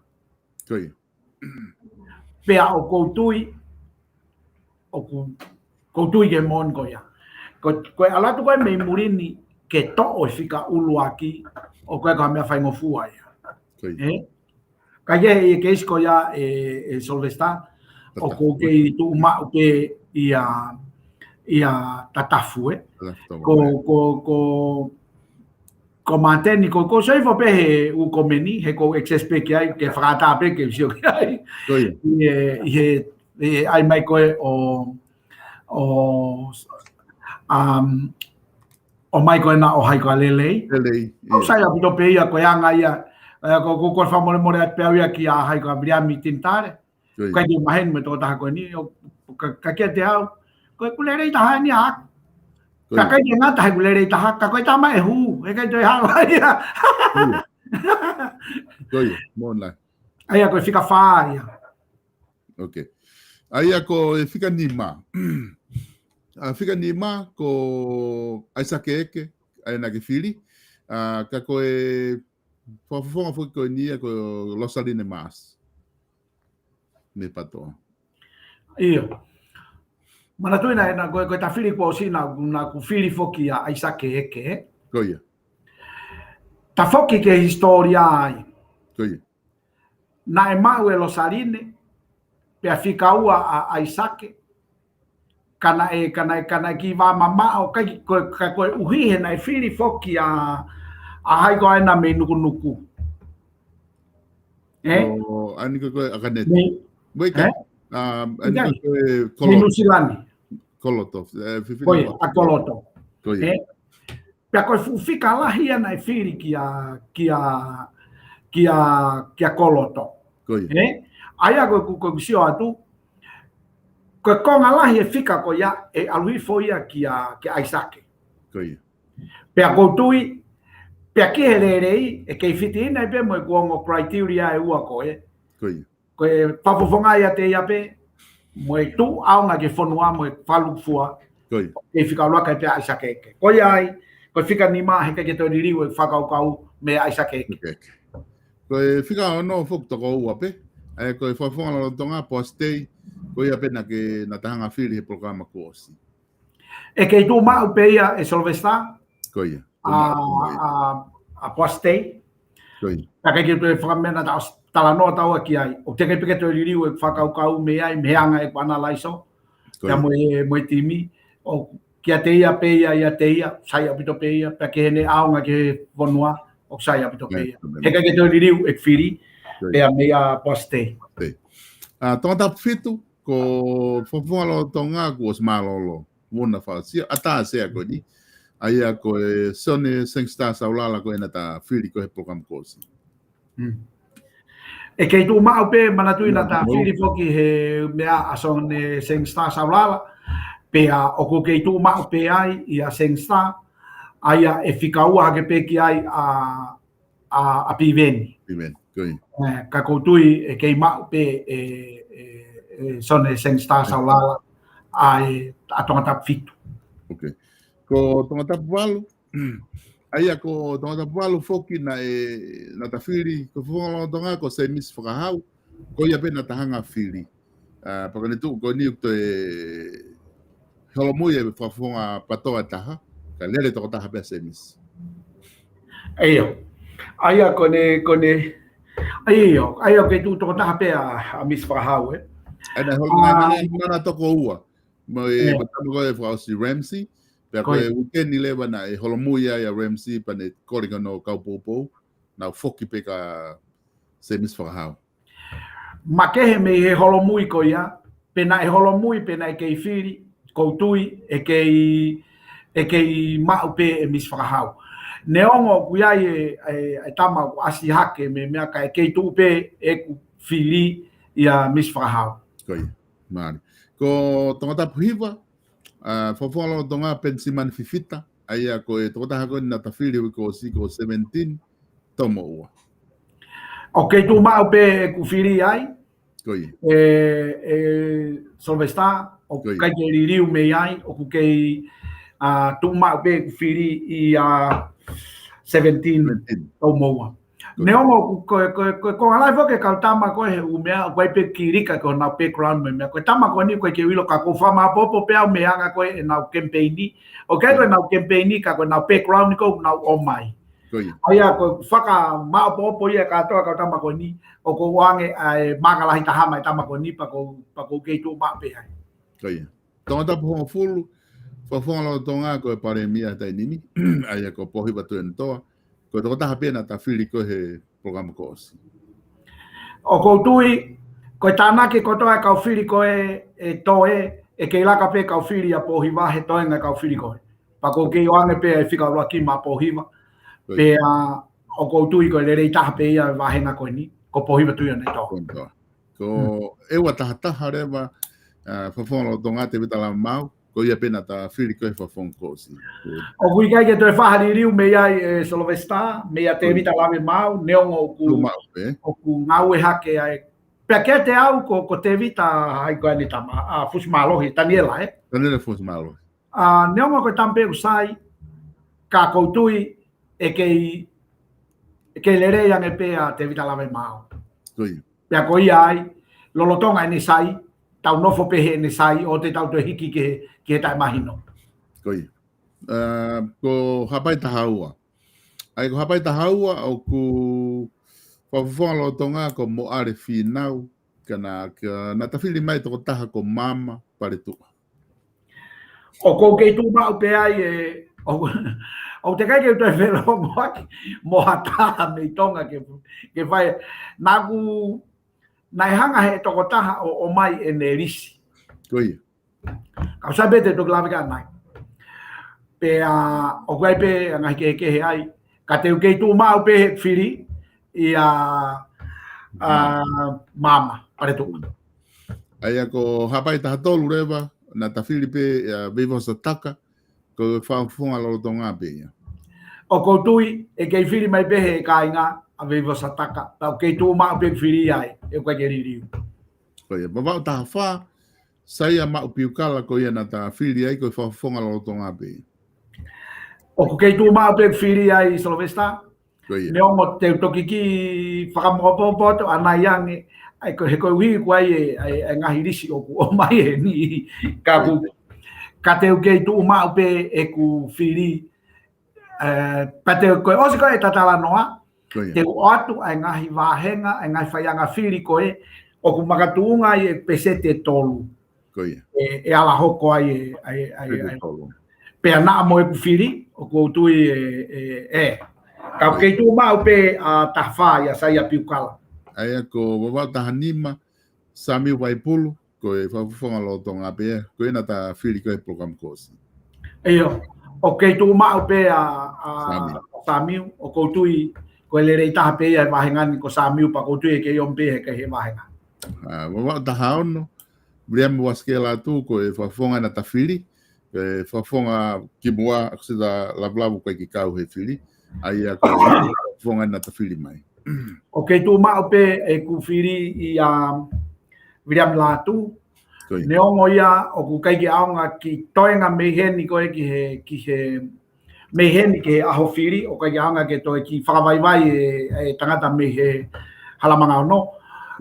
Pea o koutui ke mon koia. Koe alatu koe mei murini ke to o fika ulu aki o koe ka mea whaingo fua ia. Ka ye ke isko ia e solvesta. O ko ke tu ma ke ia tatafu ko manteni ko sei fo pe u komeni he ko exespe ke ai ke frata pe ke sio ke ai e ai mai ko o mai ko na o hai ko lelei o sai a pito pe ia ko anga ia ko fa more pe ia ki a hai ko bria mitintare Kai ke mahen me to taha koe ni ka kia te au koe kulerei taha ni hak ka kai ke ngata hai kulerei taha ka koe tama e hu e kai toi hawa ia Koe, mon lai aia koe fika whaa ia ok aia ko e fika ni ma ko aisake eke ai na ke fili ka koe whafonga fuki koe nia ko losaline maas me patoa. Io. Mana tu na koe ta fili ko sina na ku fili foki a Isake eke. Koia. Ta foki ke historia ai. Koia. Na e mau e Losaline pe fika ua a Isake. Kana ki va mama o kai ko uhi na e fili foki a hai ko na me nuku. O ani ko akaneti. Weka, Inusilani. Kolotov. Koia, a Kolotov. Pea koe fika lahi ana e whiri ki a Kolotov. Aia koe sio atu, koe konga lahi e fika ko ia e aluhi foia ki a Isake. Pea koutui, pea ki he rei, e kei fiti ina e pe mo e kuongo criteria e ua koe. Koe papofonga ia te ia pe, mo e tu aunga ke whanua mo e whalupfua, e whika luaka e te Isake eke. Koe ai, koe whika ni maa heka ke te ririu e whakaukau me Isake eke. Koe whika ono fuk toko ua pe, koe whafonga lo tonga postei, koe ia pena ke na tahanga whiri he programa kuosi. E kei tu maa pe ia e Solvesta, Koe ia. A postei, ka kei tu e whakamena ta talanoa tau ki ai. O te kei peke te ririu e whakaukau me ai, me anga e panalaiso, kia moe timi, o kia te ia pe ia te ia, sai apito pe ia, pia ke hene aunga ke wonua, o sai apito pe ia. Heka ke te ririu e whiri, pia mea postei. Tonga tapu fitu, ko whafunga lo tonga ku os malolo, wona whaasia, ata sea ko ni, aia ko e sone sengstar saulala ko ena ta whiri ko he program kosi. E kei tu mau pe manatuina ta whiri foki he mea asone sengstar saulala, pea o ko kei tu mau pe ai i a sengstar, aia e whikaua ke peki ai a piveni. Piveni, koi. Ka koutui e kei mau pe sone seng star saulala ai a tongata fitu. Ok. Ko tongata walu, aia ko tongata walu foki na tawhiri, ko whonga tonga ko se mis whakahau, ko ia pena tahanga whiri. Pakane tu ko ni ukto e holomui e whawhonga patoa taha, ka lere toko taha pia se mis. Eio. Aia kone aia ke tu toko taha pia a mis whakahau Ana holomui mana toko ua. Mo e batamo ko e whausi Ramsey, pia ko e weekend lewa na e holomui ai a Ramsey pa ne koringa no kaupopou, na foki pe ka se mis whakahau. Ma kehe me he holomui ko ia, pena e holomui, pena e kei whiri, koutui, e kei mau pe e mis whakahau. Neongo kuiai e tama asi hake me mea ka e kei tu pe e ku whiri ia mis whakahau. Koi, maari. Ko tongata puhiwa, whawhalo tonga pensiman fifita, aia ko e tongata hako na tawhiri wiko siko 17, tomo ua. O kei tu mau pe e ku whiri ai, Koi. Solvesta, o kai ke ririu me ai, o ku kei tu mau pe e ku whiri i 17 tomo ua. Neongo ko alai fo ke kautama ko he umea ko pe kirika ko na background me ko tama ko ni ko ke wilo ka ko fama popo pe me anga ko na campaigni o ke ko na campaigni ka ko na background ko na o mai aya ko faka ma popo ia ka to ka tama ko ni o ko wange ai mangala hita hama tama ko ni pa ko ke tu ma pe ai koi tonga po fulu fo lo tonga ko pare mia tai nimi aya ko pohi batu entoa ko to ta pena ta fili ko he programa ko si o ko tui ko tana ke ko to ka fili ko e to e ke la ka pe ka fili a pohi va he to nga ka fili ko pa ko ke wange pe e fika ro ki ma pohi va pe o ko tui ko le ta pe ia va he na ko ni ko pohi batu ne to ko e wa ta hareva fo lo tonga te vitala mau ko ia pena ta fili ko fa fon ko si o kui kai ke to fa riu me ai Solvesta me ia te vita lave mau neongo o ku ngau e hake ai pekete au ko te vita ai ko ni tama a fusmalo hi Daniela Daniela fusmalo neongo ko tampe usai ka ko tui e ke lere yang e pe a te vita lave mau koi pe ko ai lolotonga ni sai tau nofo pehe ni sai o te tau te hiki ke tai mahino. Koi. Ko hapai tahaua. Ai ko hapai tahaua o ku whawhalo tonga ko mo are whinau kana na tawhiri mai toko taha ko mama pare tua. O ko kei tu mau pe ai o te kai ke tu e whelo mo hataha me tonga ke whai nagu nai hanga he toko taha o mai e ne risi. Koi. Kau sabe te toko lawe ka nai. Pe o kwai pe ngai ke he ai. Ka te ukei tu mau pe he whiri i mama pare tu. Aia ko hapai taha tolu rewa na tawhiri pe vivo sa taka ko whawhunga lolo tonga pe. O ko tui e kei whiri mai pe he ka inga a vivo sa taka. Tau kei tu mau pe whiri ai. E kwai ke ririu. Koi. Mawau taha wha saia mau piukala ko ia na ta whiri ai ko whawhunga lolo tonga pe. O ko kei tu mau pe whiri ai Solvesta. Neongo te toki ki whakamopopoto ana iange ai ko he ko wi ko ai e ngahi risi o ku o mai e ni ka te kei tu mau pe e ku whiri pa te ko o se ko e tatala noa te o atu ai ngahi wahenga ai ngahi whaianga whiri ko e o ku makatuunga i e pesete tolu e ala hoko ai pe ana mo e ku whiri o ku tui ka kei tu mau pe ta wha ia sai a piukala. Aia ko wawau taha nima Sami Waipulu ko e whawhonga lo tonga pe ko ena ta whiri ko e program kosi. Eio, o kei tu mau pe Sami o koutui ko e lere taha pe ia wahengani ko Sami pa koutui e kei ompe he ke he wahenga. Wawau taha ono Briam waskela tu ko e whawhonga na ta whiri ke fafonga ki mua se da la blavu ko ki kau he fili ai a ko fonga na ta fili mai o ke tu ma pe e ku firi I William Latu ne ongo ia o ku kai ki aonga ki toenga meheni ko ki he meheni ke aho firi o kai ki aonga ke toi ki whakawaiwai e tangata me he halamanga ono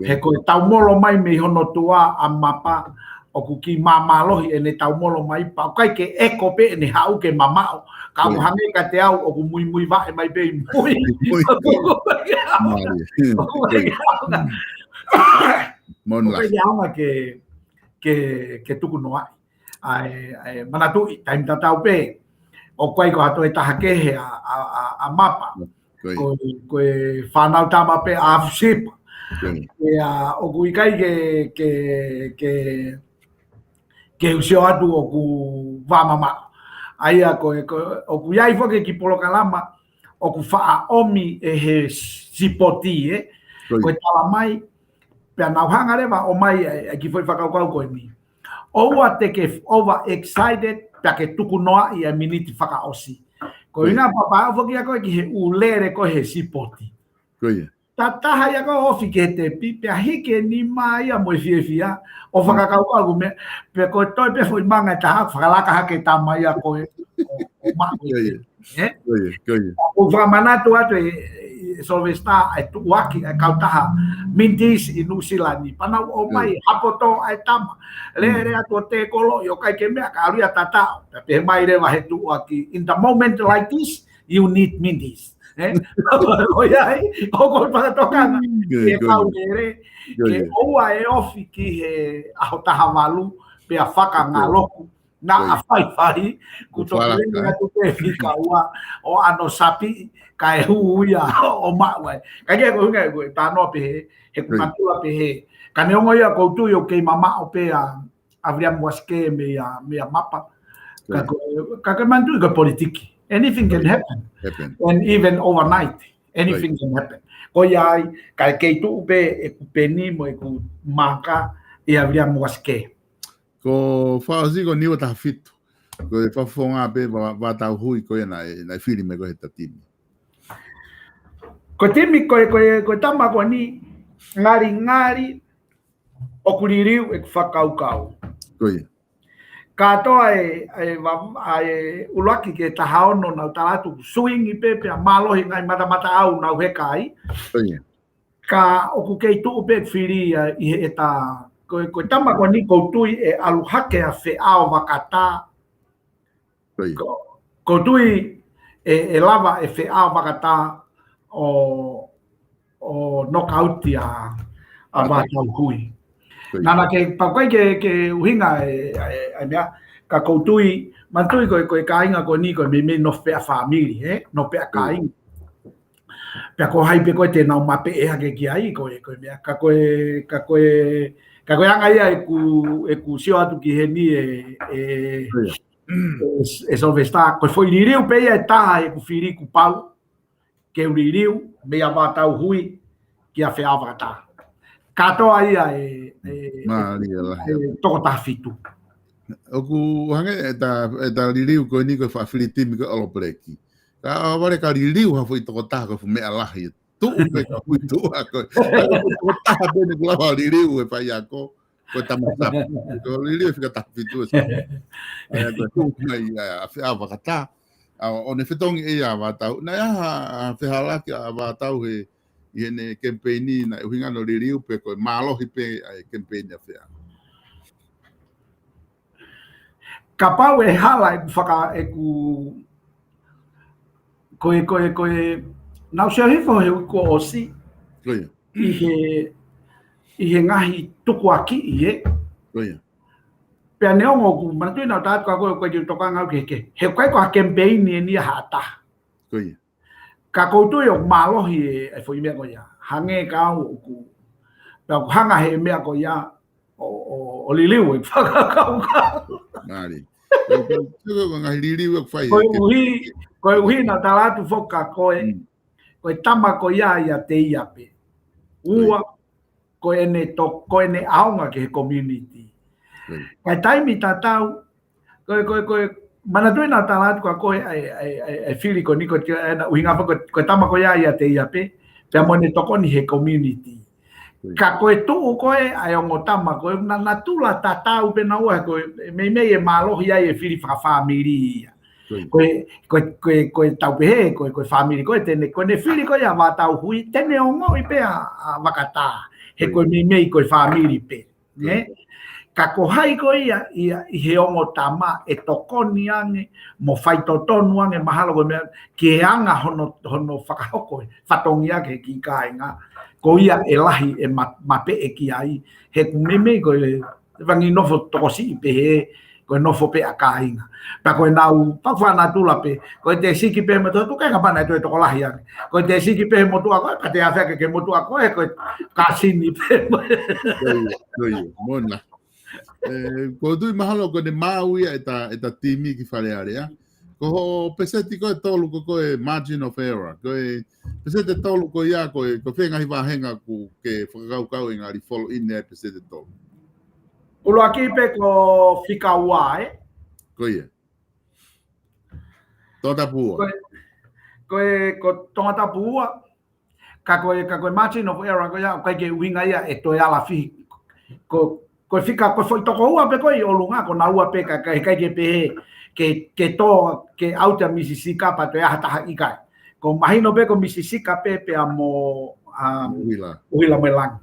he ko tau molo mai me hono tua a mapa o ku ki mamalohi e ne tau molo mai pa kai ke eko pe ne hau ke mamao ka hange ka te au o ku mui va mai be mui mon la ya ke tuku noa ai manatu time tatau pe o kai ko ato e taha ke he a mapa ko whanau tama pe a ship o ku ikai ke usio atu o ku wamama aia ko o ku iai foke ki polokalama o ku wha omi e he sipoti ko tala mai pe na hanga rewa o mai ki foi whakaukau ko mi o te ke over excited pe ke tuku noa I a miniti whakaosi ko ina papa foki ko ki he ulere ko he sipoti tataha ia ko ofi ke te pipe a hike ni mai a mo fia o whakaukau me pe ko toi pe foi manga ta whakalaka hake ta mai a ko o ma o whamanato atu Solvesta ai tuaki ai kautaha mintis I New Zealand pana o mai hapoto ai tama le atu te kolo yo kai ke mea ka aria tata pe mai re wa he tuaki in the moment like this you need mintis o ia o ko para toka e kaure ke o ai ofi ki he ahotaha malu pe a faka ngaloku na a fai ku to le atu te fika o ano sapi kai huia o mawe kai ke ko ngai ko ta no pe he ku matua pe he kane ongo ia ko tu yo ke mama o pe a William Waske me a mapa ka ka mantu ko politiki anything can happen and even overnight anything can happen ko ia kai ke tu pe e ku peni mo e ku maka e William Waske ko fazi ko ni o ta fitu ko e fa fonga pe va ta hui ko na fili me ko he tatimi ko timi ko tama ko ni ngari o kuririu e whakaukau ka toa e ulaki ke tahaono na utalatu swingi pepe a malohi ngai mata au na uhekai ka o ku kei tu pe firi I he eta ko tama ko ni ko tui e aluhake a fe ao wakata ko tui e lava e fe ao wakata o knockout a batau hui nana ke pakai ke uhinga e mea ka koutui mantui ko kainga ko ni ko me no fe family no pe kai pe ko hai pe ko te na mape e ke ki ai ko mea ka anga ia e ku sio atu ki he ni e Solvesta ko foi liriu pe e ta e ku firi ku pau ke liriu me a batau hui ki a fe avata kato ai toko ta fitu oku hange eta liriu ko ni ko fa filitimi ko olopreki ka vale ka liriu ha foi toko ta ko me alahi tu pe ka hui tu ko ta bene ko la liriu e pa yako ko tamasa ko liriu fica ta fitu ai ko mai a fe avata o ne fetong e avata na ya fe halaki avata he Iene campaign na uhinga no liriu pe ko malo hipe ai campaign fe kapau e hala e whaka e ku koe nau se hifo he ko osi i he ngahi tuku aki i pe ne ongo ku manatu na ta ko toka ngau ke he koe ko campaign ni hata ka koutu yo malohi e foi mea ko ia hange ka ku ta hanga he mea ko ia o liliu e whakakau ka nari ko ngai liliu e fai ko uhi na talatu foka ko tama ko ia te ia pe ua ko ene aonga ke community kai taimi tatau ko Koe mana tui na talat ko koe ai fili ko niko na uhinga ko tama ko ia te ia pe mone toko ni he community. Ka koe tu koe ai o tama koe na tula tatau pe na ua koe me e malo ia e fili fa family. Koe tau pe koe family koe tene koe ne fili koe ia va tau hui tene o ngoi pe a vakata. He koe me koe family pe. Ne? Ka ko hai ko ia i he ongo tama e tokoni ange mo faitotonu ange mahalo ko ke anga hono whakahoko whatongi ake ki kāinga ko ia e lahi e mape e ki ai he kumeme ko e wangi nofo tokosi i pe he ko nofo pe a kāinga pa ko e nau pakwana tula pe ko te siki pe mo tu kai ngapana e toko lahi ange ko te siki pe mo tu ako ka te awheke ke mo tu ako e ko kasini pe Mona. Ko tui mahalo ko ne maui e ta timi ki whare area. Ko ho peseti ko e tolu ko e margin of error. Ko e peseti tolu ko ia ko whenga hi wahenga ku ke whakakau i ngari follow in ne peseti tolu. Ulo aki pe ko whikaua Ko ia. Tota pua. Ko tongata pua. Ka koe margin of error ko ia kai ke winga ia e to ala fi ko fika ko foi toko ua pe ko i olunga ko na ua pe ka kai ke pe ke to ke auta Mississippi pa to ya ta ikai ko mahino pe ko Mississippi pe amo uila melang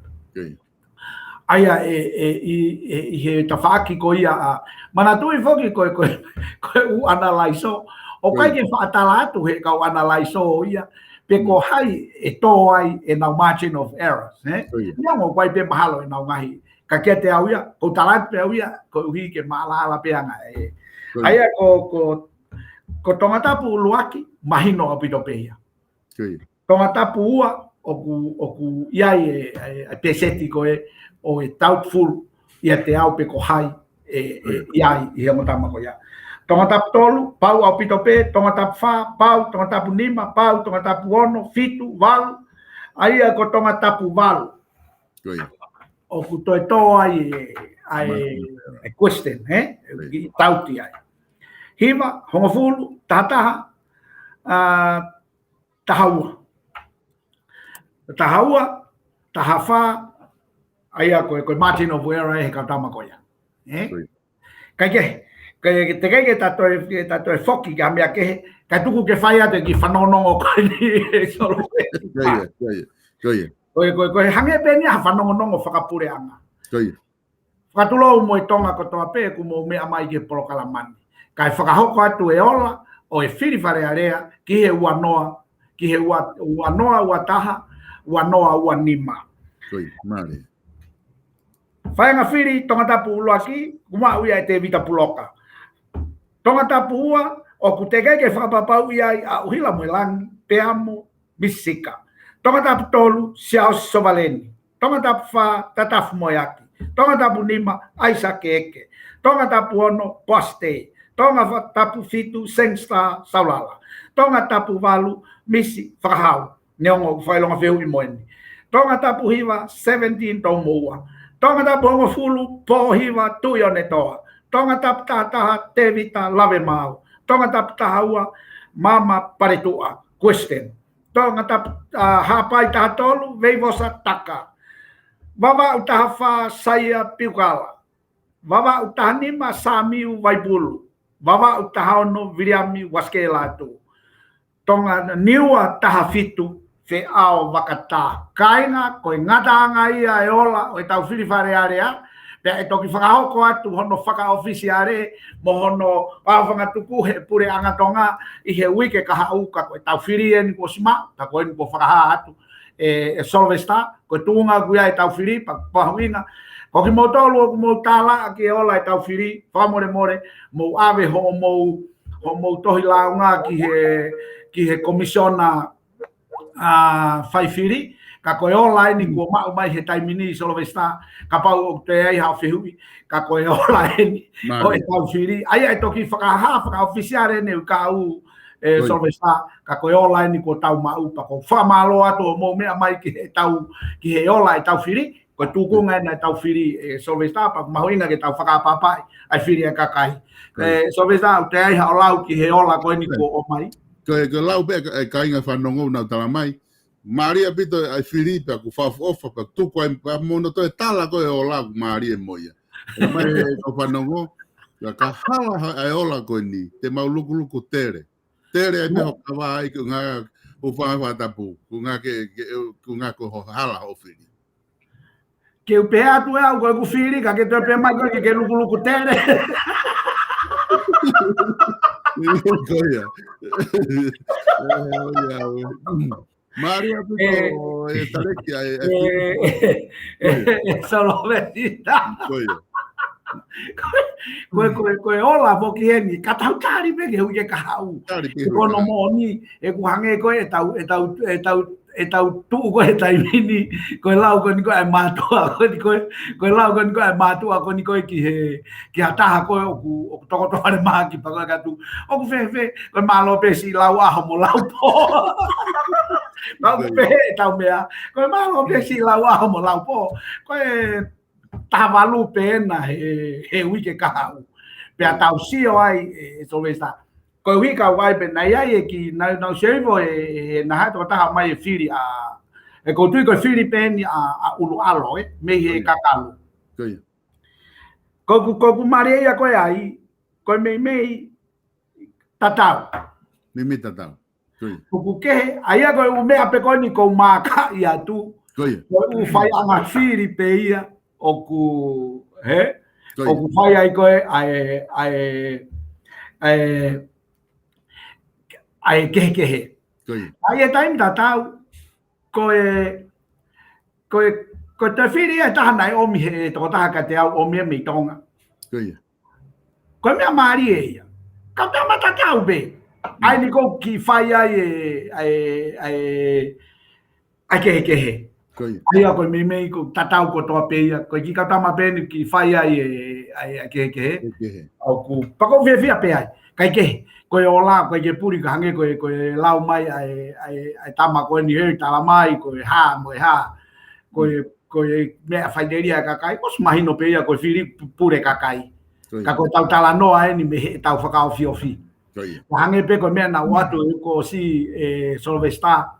aya e he tafaki ko ia mana tu i foki ko u analyze o kai ke fa tala tu he ka analyze ia pe ko hai e to ai e na margin of errors ngo kai pe mahalo e na ngai ka kia te auia, ko talat pe auia, ko uhi ke maala pe anga e. Aia ko tongatapu luaki, mahino o pito peia. Tongatapu ua, oku iai e peseti ko e, o e doubtful, ia te au pe ko hai, iai, i hemo tama ko ia. Tongatapu tolu, pau au pito pe, tongatapu fa, pau, tongatapu nima, pau, tongatapu ono, fitu, valu, aia ko tongatapu valu. O ku toi to ai question tauti ai hiva hongofulu tataha tahafa aia ko Martin of Wera e ka tama ko ya kai ke tato foki ga me ke ka tuku ke faya de ki fanono ko ni solo Koe hange pe ni whanongonongo whakapure anga. Whakatulo mo i tonga ko toa pe ku mo mea mai ke polo kalamani. Kai whakahoko atu e ola o e whiri whare area ki he ua noa, ki he ua noa ua taha, ua noa ua nima. Whaenga whiri tonga tapu uloa ki, kuma uia e te vita puloka. Tonga tapu ua o ku te keke whakapapau iai a uhila mo langi pe amo bisika. Tonga tapu tolu, siao sovaleni. Tonga tapu fa, tatafu moyaki. Tonga tapu nima, aisa keke. Tonga tapu ono, poste. Tonga tapu fitu, sengsta, saulala. Tonga tapu valu, misi, whakahau. Neongo, whailonga wheu i moeni. Tonga tapu hiva, 17 tau moua. Tonga tapu hongo fulu, po hiva, tuione toa. Tonga tapu tataha, tevita, lave mau. Tonga tapu tahaua, mama paretua. Question. Tonga tap hapai taha tolu veivosa taka. Wawa utaha fa saya piukala. Wawa utaha nima samiu vaibulu. Wawa utaha ono viriami waskela tu. Tonga niua taha fitu fe ao wakata. Kainga koe ngatanga ia e ola o tau whiriwhare area. Pea e toki whakahoko atu hono whakaofisi are mo hono whakatuku he pure angatonga i he wike kaha uka koe tau whiri e ni ko sima, ta koe ni ko whakaha atu e solvesta, koe tuunga kuia e tau whiri, pa pahuina. Koki mo tolu o mo tala ki e ola e tau whiri, whamore more, mo ave ho mo tohi launga ki he komisiona whaiwhiri, ka koe ola ni ko mau mai he taimini solvesta ka pau o te ai ha whihui ka koe ola ni o e tau whiri ai e toki whaka ofisiare ne ka u solvesta ka koe ola ni ko tau mau pa ko whamalo ato mo mea mai ki he ola e tau whiri ko tukunga na tau whiri Solvesta pa mahoinga ke tau whakapapai ai whiri a kakai Solvesta te ai haulau ki he ola koe ni ko o mai ko lau pe kainga whanongo na tala mai Maria pito ai Filipe ku fa ofa pa tu ko pa mono to tala ko o la Maria moia mai ko whanongo la ka hala ai ola ko ni te mauluku luku tere ai me ho kawa ai ko nga o fa tapu ko nga ko hala o Fili ke o pe atu e au ko Fili ka ke te pe mai ko ke luku tere Koia. Maria pito taleki solo vestita Koia. Koe ola foki eni katau tari pe ke huke kahau ko no moni e ku hange ko e tau tu ko e tai mini ko lau ko ni ko ai matua ko lau ko ni ko ai matua ko ni ko ki hata ko o toko to ale ma ki pa ka tu o ku fe ko malo pe si lau a mo lau po ba ku pe tau mea ko malo pe si lau a mo lau po ko Tavalu pena he wike kahau pe atau sio ai Solvesta ko wika wai pe na ia ki na servo na hato ta mai fili a ko tu ko Filipeni a ulu alo me he kakalu ko Maria ko ai ko me tatau me tatau ko ke ai ko me ape ko ni ko maka ia tu ko u fai anga Filipe oku oku fai ai koe ai kehe ai e taimi tatau koe te whiri e taha nai omi he toko taha ka te au omi e mei tonga koe mea maari e ia ka te ama tatau be ai ni kou ki fai ai kehe ai ko me ko tatau ko to peia ko ki kata ma ben ki fai ai ke au ku pa ko ve pe ai kai ke ko ola ko ke puri ka hange ko lau mai ai tama ko ni he tala mai ko ha ko me fai deria ka kai ko imagino peia ko fili pure ka kai ka ko tau tala no ai ni me tau fa ka ofi hange pe ko me na watu ko si Solvesta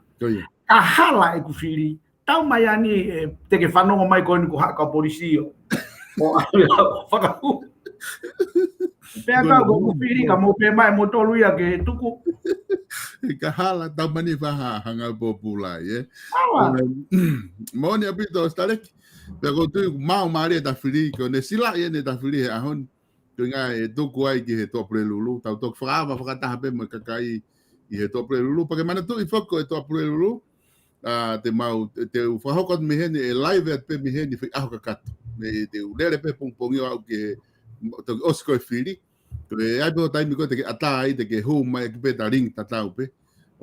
ka hala e ku fili tau mai ani te ke whanonga mai koe ni ko haka polisio. O whakahu. Pea kau ko whiri ka mo pe mai mo tolu ia ke tuku. Ka hala tau mani whaha hanga populai, Maoni apito starek. Pea ko tui mau maari e ta whiri ko ne sila ia ne ta whiri he ahon. Tui ngā e tuku ai ki he topre lulu. Tau tok whakawa whakataha pe mo kakai i he topre lulu. Pake mana tui whako e topre lulu. Te mau te whahokot miheni e live at pe miheni whi aho kakato me te ulere pe pongpongi au ke te osko e whiri te ai po taimi ko te ke ata ai te ke hu mai ki pe ta ring tatau pe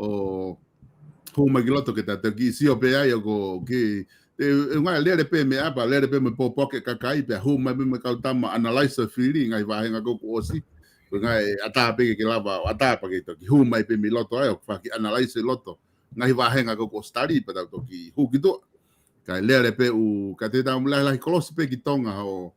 o hu mai ki loto ke ta te ki sio pe ai o ko ki te ngai lere pe me apa lere pe me po poke kakai pe hu mai me kau tama analyze whiri ngai wahenga ko osi ngai ata pe ke lava ata pa ke to ki hu mai pe me loto ai o fa ki analyze loto ngai wahenga ko stari pa tau ki hukito kai lere pe u ka te tau la kolos pe ki tonga o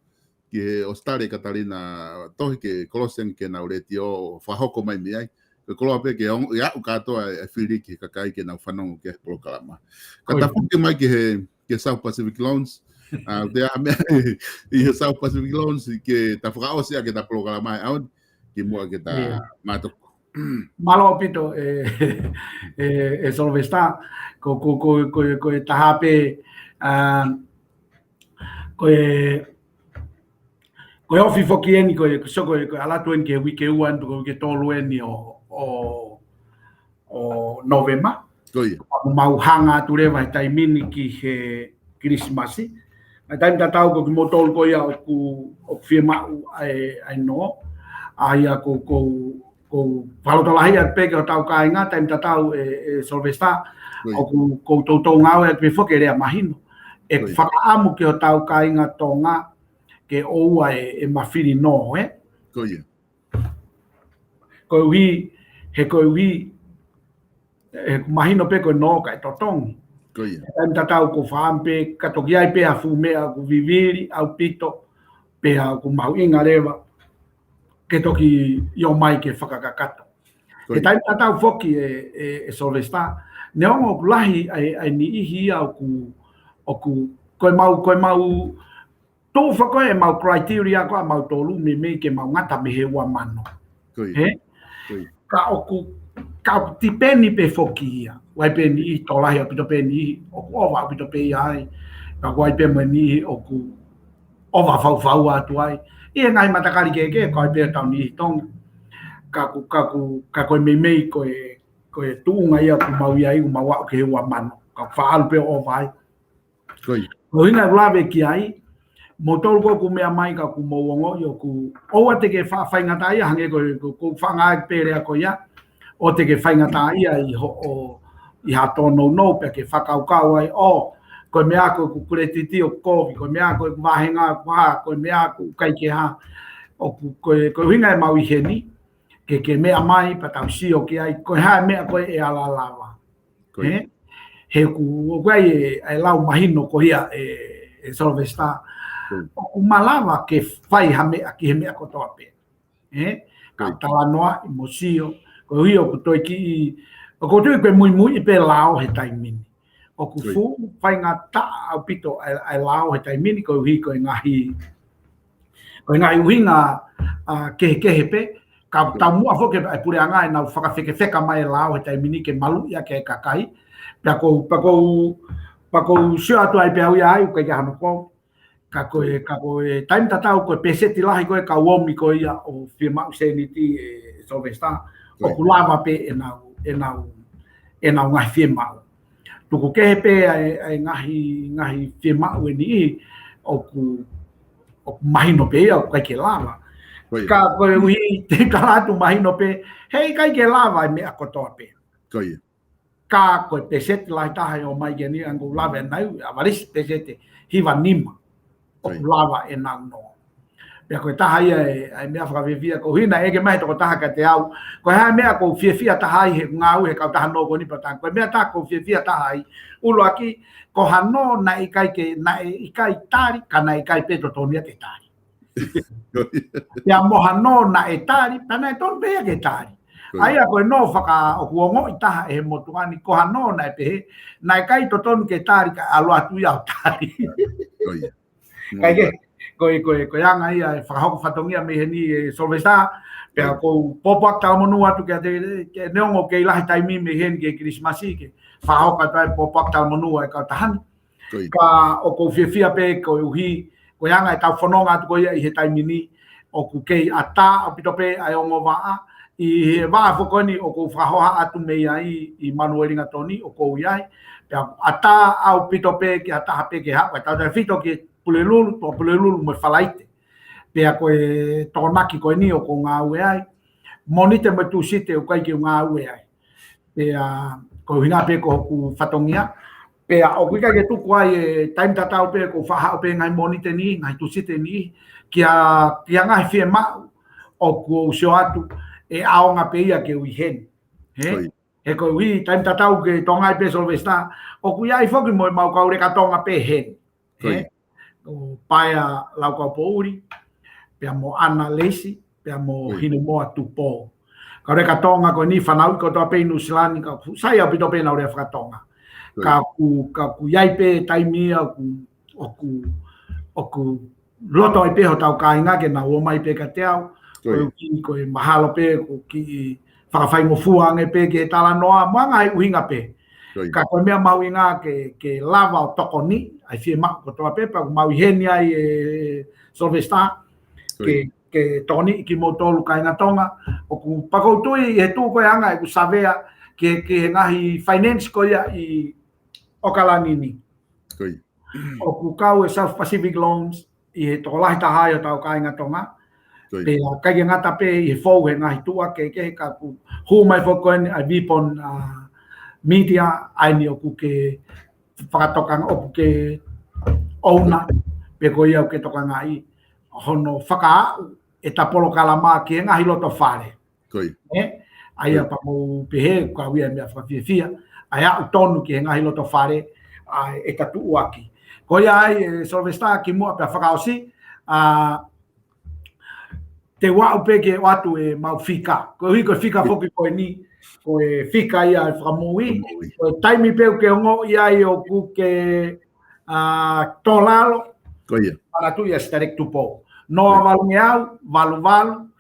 ki o stari Katarina tohi ke kolosen ke na ureti o whahoko mai mi ai ke koloa pe ke ya u katoa e whiri ki kakai ke na whanongo ke polokalama ka tapuke mai ke South Pacific Loans te a me i South Pacific Loans ke ta whakaosi a ke ta polokalama ai ki mua ke ta matoko malo pito Solvesta ko tahape ko ofi foki eni ko ala tu en ke wike uan ko ke tolu eni o November mau hanga tu re vai tai mini ki he Christmas ai tau ko motol ko ya o firma ai no ai ko palo to lahi at peke o tau kainga taim tatau Solvesta o ko to ngau e pe foke rea mahino e whakaamu ke o tau kainga tonga ke oua e mawhiri no ko wi he mahino pe ko no kai totong Koia. Tam tatau ko whaampe, katoki ai pea fumea ku viviri au pito, pea ku mau inga rewa, ke toki yo mai ke whakakakato. Ke taim tatau foki e Solvesta, ne ongo ku lahi ai ni ihi au ku koe mau tō whakoe e mau criteria koa mau tōlu me ke mau ngata me he ua mano. He? Ka oku tipeni pe foki ia. Wai pe ni ihi tōlahi o pito pe ni ihi, oku owa o pito pe ia ai. Ka wai pe mo ni ihi oku owa whau atu ai. Ia ngai matakari ke koe pe tau ni ihi tonga. Ka koe mei koe tuunga ia ku mau ia i ku mau au ke he ua mano. Ka whaalu pe owa ai. Ko hinga ulawe ki ai, mo tolu ko ku mea mai ka ku mo wongo yo ku owa te ke whaingata ia hange ko whanga pere ako ia o te ke whaingata ia i hatono no pe ke whakaukau ai o ko mea ko ku kuretiti o kovi ko mea ko wahenga ko mea ko kai ke ha o ko hinga e mau i heni ke mea mai pa tau si o ke ai ko ha mea ko e ala lava he ku wai e lau mahino ko ia e Solvesta o malava ke fai hame aki he mea kotoa pe. Ka talanoa i mosio, ko hui o kutoi ki o kutoi koe mui i pe lao he taimini. O ku fu fai ngā ta au pito ai lao he taimini ko hui koe ngahi uhinga kehe pe, ka tau mua foke ai pure anga e nau whakawheka mai lao he taimini ke malu ia ke kakai, Pako sio atu ai pe au ia ai uka ia hano kou. Ka koe taim tatau koe peseti lahi koe ka uomi koe ia o firma useniti e Solvesta. O kulama pe e nau ngahi firma. Tuku kehe pe ai ngahi firma ue ni o ku mahino pe ia o kai ke lava. Ka koe uhi te kalatu mahino pe, hei kai ke lava e mea kotoa pe. Ka koe peseti lahi taha o mai geni angu lava e nau, avarisi peseti hiva nima. O lava e nau no. Pea koe taha ia e mea whakawhiwhia ko hina ege mai toko taha ka te au. Koe hae mea ko whiwhia taha ai he ngāu he kau taha no ko nipa tanga. Koe mea taha ko whiwhia taha ai. Ulo aki ko hano na ikai tari ka na ikai peto tonia ke tari. Pea mo hano na e tari pa na e ton pea ke tari. Aia koe no whaka o kuongo i taha e he motuani ko hano na e pehe na ikai to ton ke tari ka alo atu ia o tari. Koe anga ia e whakahoko whatongia me heni e Solvesta, pea ko popak tau monu atu ke neongo ke ilahi taimi me heni ke Krismasi ke whakahoko atu ai popak tau monu ai kau tahani. Ka o ko whiwhia pe koe uhi, koe anga e tau whanonga atu koe ia i he taimini o ku kei ata o pito pe ai ongo waa i he waa whakoni o ko whahoha atu me ai i manueringa toni o ko iai. Pea ata au pito pe ki ata hape ke hapa, tau tai whito ki pulelulu mo whalaite. Pea koe tōnaki koe ni o ko ngā ue ai. Monite mo tu site o kai ki o ngā ue ai. Pea koe hinga pe ko ku whatongia. Pea o kuika ke tuku ai e taim tatau pe ko whahao pe ngai monite ni, ngai tu site ni. Kia ngai whie mau o ku usio atu e aonga pe ia ke ui hen. He koe ui taim tatau ke tongai pe Solvesta. O ku iai whoki mo mau kaure ka tonga pe hen. O paia lau kau pouri, pea mo ana lesi, pea mo hine moa tupo. Ka reka tonga ko ni whanau ko toa pe New Zealand, ka sai au pito pe na ure whakatonga. Ka ku iai pe taimia o ku loto ai pe ho tau kāinga ke na uoma i pe ka te au. Ko i mahalo pe, ko ki whakawhaingo fuange pe ke tala noa, moanga ai uhinga pe. Ka koe mea mau inga ke lava o toko ni, ai whie mako ko toa pepa, ko mau heni ai e Solvesta, ke toni ki mo tolu ka inga tonga, o ku pakoutui i he tū koe anga e ku savea ke ngahi finance koe i Okalanini. O ku kau e South Pacific Loans, i he toko lahi tahai o tau ka inga tonga, pea kai ngata pe i he fou he ngahi tua ke ka ku hu mai whakoeni ai vipon media aini o ku ke whakatokanga o ku ke ouna pe ko ia o ke tokanga i hono whakaau e tapolo kalama ke ngahi loto whare. Aia pa mo pehe ka wia mea whakawhiawhia ai au tonu ke ngahi loto whare e tatu aki. Ko ia ai Solvesta ki mo pe whakaosi te wau pe ke watu e mau fika. Ko hui ko fika foki ko ni ko e fika ia e whakamui. Ko taimi pe ke ongo ia i o ku ke tolalo. Ko ia. Para tu ia starek tupo. No valu ngeau, valu,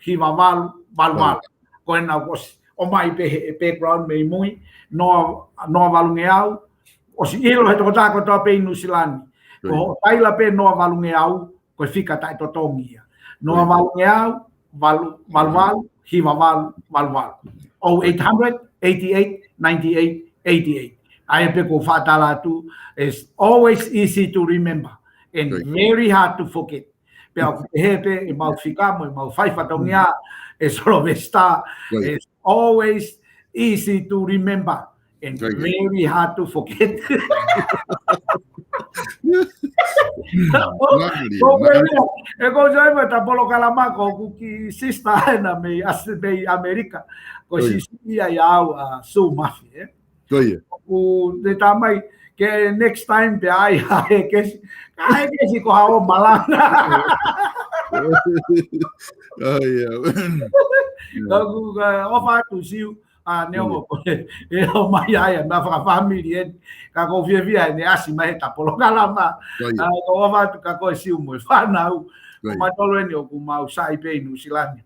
hiva valu. Ko e nau o mai pe background me mui. No valu ngeau. O si ilo he toko tāko toa pe New Zealand. Ko taila pe no valu ngeau, ko e fika tai totongia. No valu ngeau, valu, hiva valu. O 800, 88, 98, 88. Ai pe ko whatala tu, it's always easy to remember and very hard to forget. Pe au hepe, e mau whikamo, e mau whaiwhatongia, e Solvesta, it's always easy to remember and very hard to forget. E ko jai mai ta polo kalama ko ki sista na me America ko si ia au so mafia. O de tamai ke next time pe ai ke si ko hao malanga. Oh yeah. Ko ofa tu siu neo ko e o mai ai na fa family ka ko via ne asi mai ta polo kalama. Ko ofa tu ka ko siu mo fa na u ma tolo ni o ku mau sai pe New Zealand.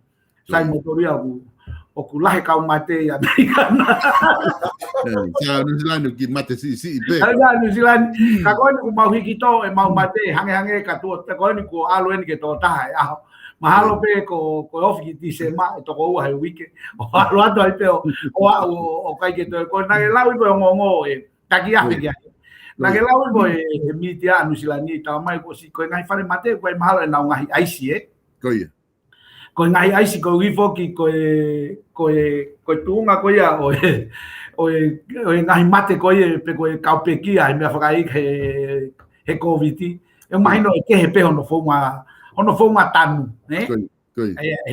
Sai motoria o ku lahe ka mate ya Americana. Sa New Zealand ki mate si pe. Sa New Zealand ka ko ni ku mau hikito e mau mate hange ka tu ko ni ku alo ni ke to ta ya. Mahalo pe ko ofi ti se ma to ko ha week. O alo ato ai pe o kai ke to ko na la u ngo e taki a pe ya. Na ke la u mi ti a New Zealand ni ta mai ko si ko ngai fare mate ko mahalo na ngai ai si Ko ia. Ko ngai ai si ko wifoki ko tunga ko ia o ngai mate ko ia pe ko kaupekia me fakai he covid e mai no ke he pe ono fonga tanu he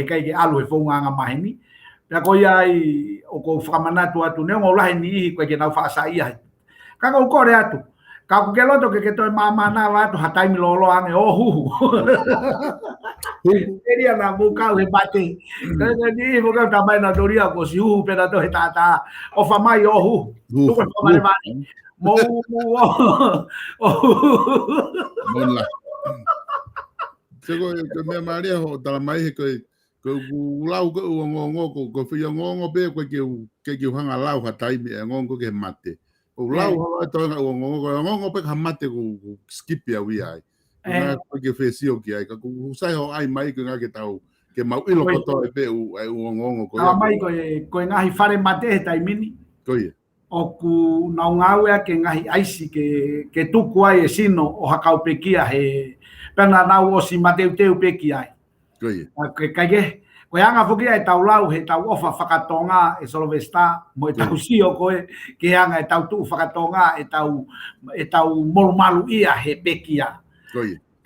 kai ke alu he fonga nga mai ni pe ko ia i o ko famana tu atu ne ngo lai ni ko ke na fa sa ia ka ko kore atu ka ko ke loto ke to mama na wa tu hatai mi lolo ane o hu Quería na boca le bate. Ni boca tamai na doria ko si hu pera to tata. O fa mai o hu. Tu ko fa le bate. Mo Mola. Sego que me maria ho tala mai ko lau ko ngo ko fia ngo be ko ke hanga lau hatai mi ngo ke mate. O lau to ngo pe mate ko skip ya wi ai. Na ke fesio ki ai ka ku sai ho ai mai que nga ke tau ke mau ilo ko to pe u ngo ko mai ko ngahi fare mate tai mini ko ye o ku na ngawe ke ngahi aisi ke tuku ai sino o hakau pekia he pena na o si mate teu pekia ai ko ye ke kage ko anga foki ai tau lau he tau ofa whakatonga e Solvesta mo e tau sio ko ke anga e tau tu whakatonga e tau molmalu ia he pekia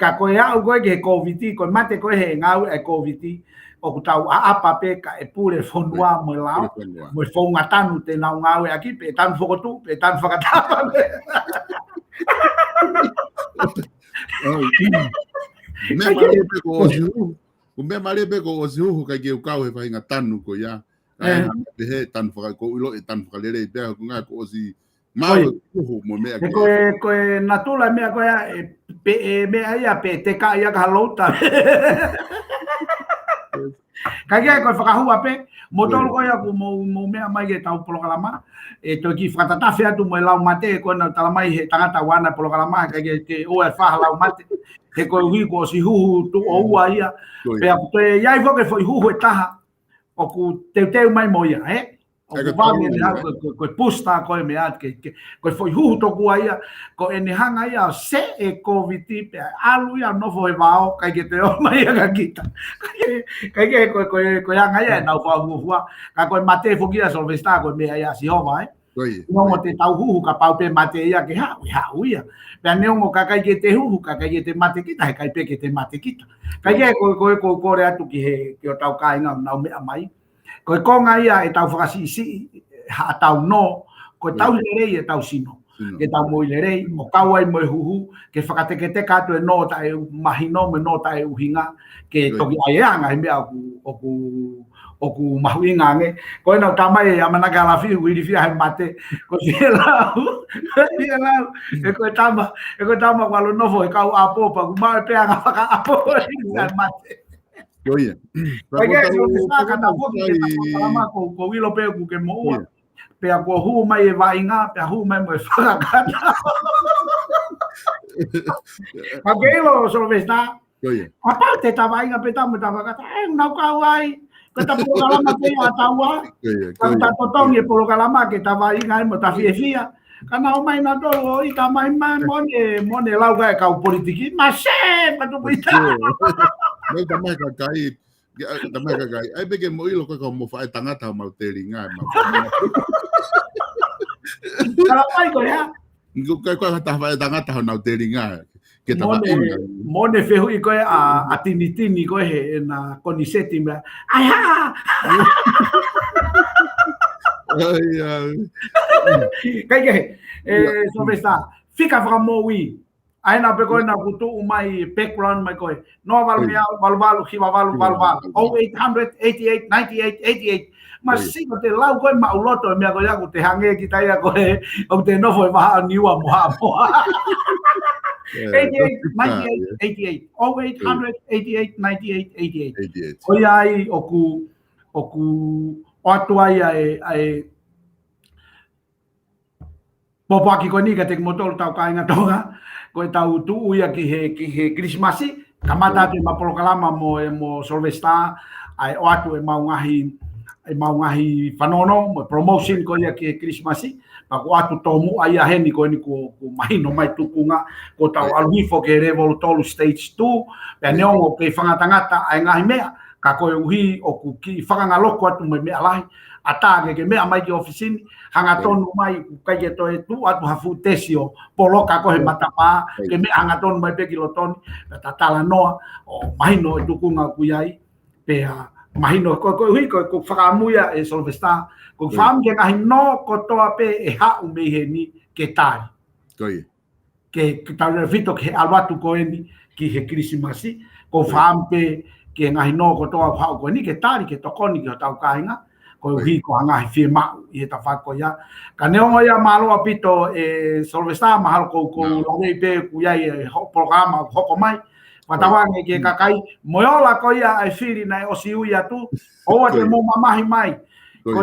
ka ko ia o ke covid ko mate ko he ngau e covid o ku tau a apa pe ka e pure fonua mo lao mo fonga tanu te na ngau aki pe tan fokotu pe tan fakatapa me mare pe ko o siu ka ke u ka e fa inga tanu ko ya pe he tan faka ko ulo e tan faka lele pe ko nga ko si mau mo me ko natula me ko ya me ia pe te ka ia ka lota ka ke ko whakahua pe motor ko ia ko mo me mai ke tau programa e to ki whakatata fea tu mo lau mate ko na tala mai he tangata wana programa ka ke o e wha lau mate he ko hui ko si huhu tu o ua ia pe a te iai foke foi huhu e taha o ku teu mai mo ia o vami ni ko pusta ko me at ke ko foi hu to ku ia ko eni hanga ia se e covid pe alu ia no foi vao kai ke te o mai ka kita kai ke ko hanga ia na fa hu ka ko mate foki ia Solvesta ko me ia si ho vai no mo te tau hu ka pau pe mate ia ke ha ia pe ne mo ka kai ke te hu ka kai ke te mate kita kai pe ke te mate kita kai ke ko re atu ki he ke o tau kai na me mai ko konga ia e tau whakasisi ha tau no ko tau lere e tau sino ke tau mo le rei mo kaua i mo huhu ke whakateke te kato e nota e mahino me nota e uhinga ke toki ai anga he mea oku mahuinga nge ko ina tamai ya manaka la fi wi fi hai mate ko fiela e ko tama kwa lo novo e kau apo pa ku mai pe anga ka apo i mate Oye, porque eso que saca tampoco que lama ko wilo pe ku ke mo pe ko hu mai vai nga pe hu mai mo fa ka Aquilo solo está. Aparte estaba inga petamo estaba kata na kawai kata po kalama ke atawa kata totong e po kalama ke tava inga mo ta fiefia kana o mai na do i ta mai mai mone lau ga ka politiki mas pa tu buita Mai ta mai ka kai ta mai ka kai ai bege mo ilo ko mo fa tangata mau teringa ma kala mai ko ya ko ta fa tangata na teringa que tava mone fehu i koe a tinitini koe he na koniseti mea ai ha kai ke sobre esta fica framowi ai na pe koe na kutu umai background mai koe no valvalu hiva valu 0800 88 98 88 mas sigo te lau koe mauloto mea koe aku te hange ki tai koe o te no foi maha niua moha 88, 88, 0800, 88, 98, 88. Oi ai oku o atu ai popo aki ko ni ka te motor tau ka inga tonga ko tau tu uia ki he Christmasi kamata te mapolo kalama mo Solvesta ai o atu e mau ngahi whanono mo promotion ko ia ki he Christmasi pa ko atu tomu ai a heni ko ni ko mahino mai tukunga ko tau alwifo ke revolu tolu stage 2 pe neongo ke whangatangata ai ngahi mea ka koe uhi o ku ki whakangaloko atu me mea lahi ata ke mea mai ki ofisini hanga tonu mai ku kai ke toe tu atu hafu tesio poloka ko he matapa ke mea hanga tonu mai pe kilotoni ta tala noa o mahino tukunga ku iai pe mahino ko hui ko whakamuia e Solvesta ko fam ke ngahi no ko toa pe e hau me he ni ke tai ke tau fito ke alwatu ko eni ki he Krismasi ko fam pe ke ngahi no ko toa hau ko ni ke tai ke tokoni ke tau kainga ko hui ko ngahi firma i ta fa ko ya ka neongo ya malo apito e Solvesta mahal ko loi pe ku ia programa hoko mai patawange ke kakai moyola ko ia ai firi na o siu ya tu o te mo mamahi mai ko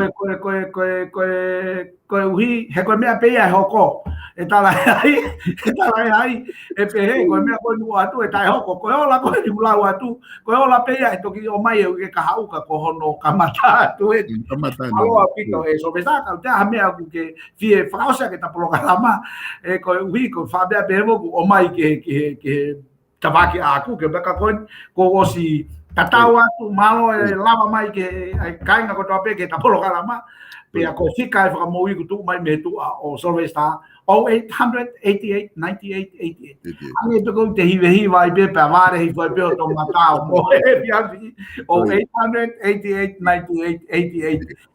uhi he ko mea pe ia hoko e tala ai e pe he ko mea ko nu atu e tai hoko ko ola ko ni lau atu ko ola pe ia to ki o mai e ka hauka ko hono kamata tu e kamata no pito e so besa ka ta mea ku ke fie frausa ke ta programa e ko uhi ko fa be pe mo o mai ke tabaki aku ke baka kon ko osi tatawa tu malo lava mai ke kainga ko tope ke tapolo kalama pe ko fika fa mo i tu mai me tu o Solvesta 0800 88 98 88 ani to ko te hive vai pe pa vare hi foi pe to matao mo e piavi 0800 88 98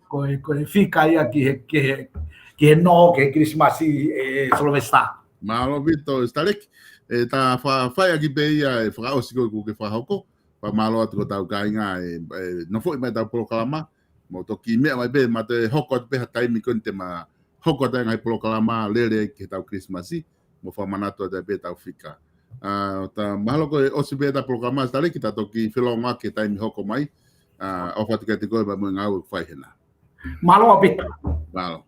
88 ko fika ia que no que Christmas e Solvesta malo vito starek ta fa aki pe ia e fa o siko ku ke fa hoko pa malo atu tau kainga no foi mai tau proclama mo to ki me mai be mate hoko pe hatai mi konte ma hoko ta ngai proclama lele ke tau Christmasi mo fa manato da be tau fika ta malo ko o si be ta proclama stale kita to ki filonga ke tai mi hoko mai o fa te ko ba mo ngau fai hena malo apita malo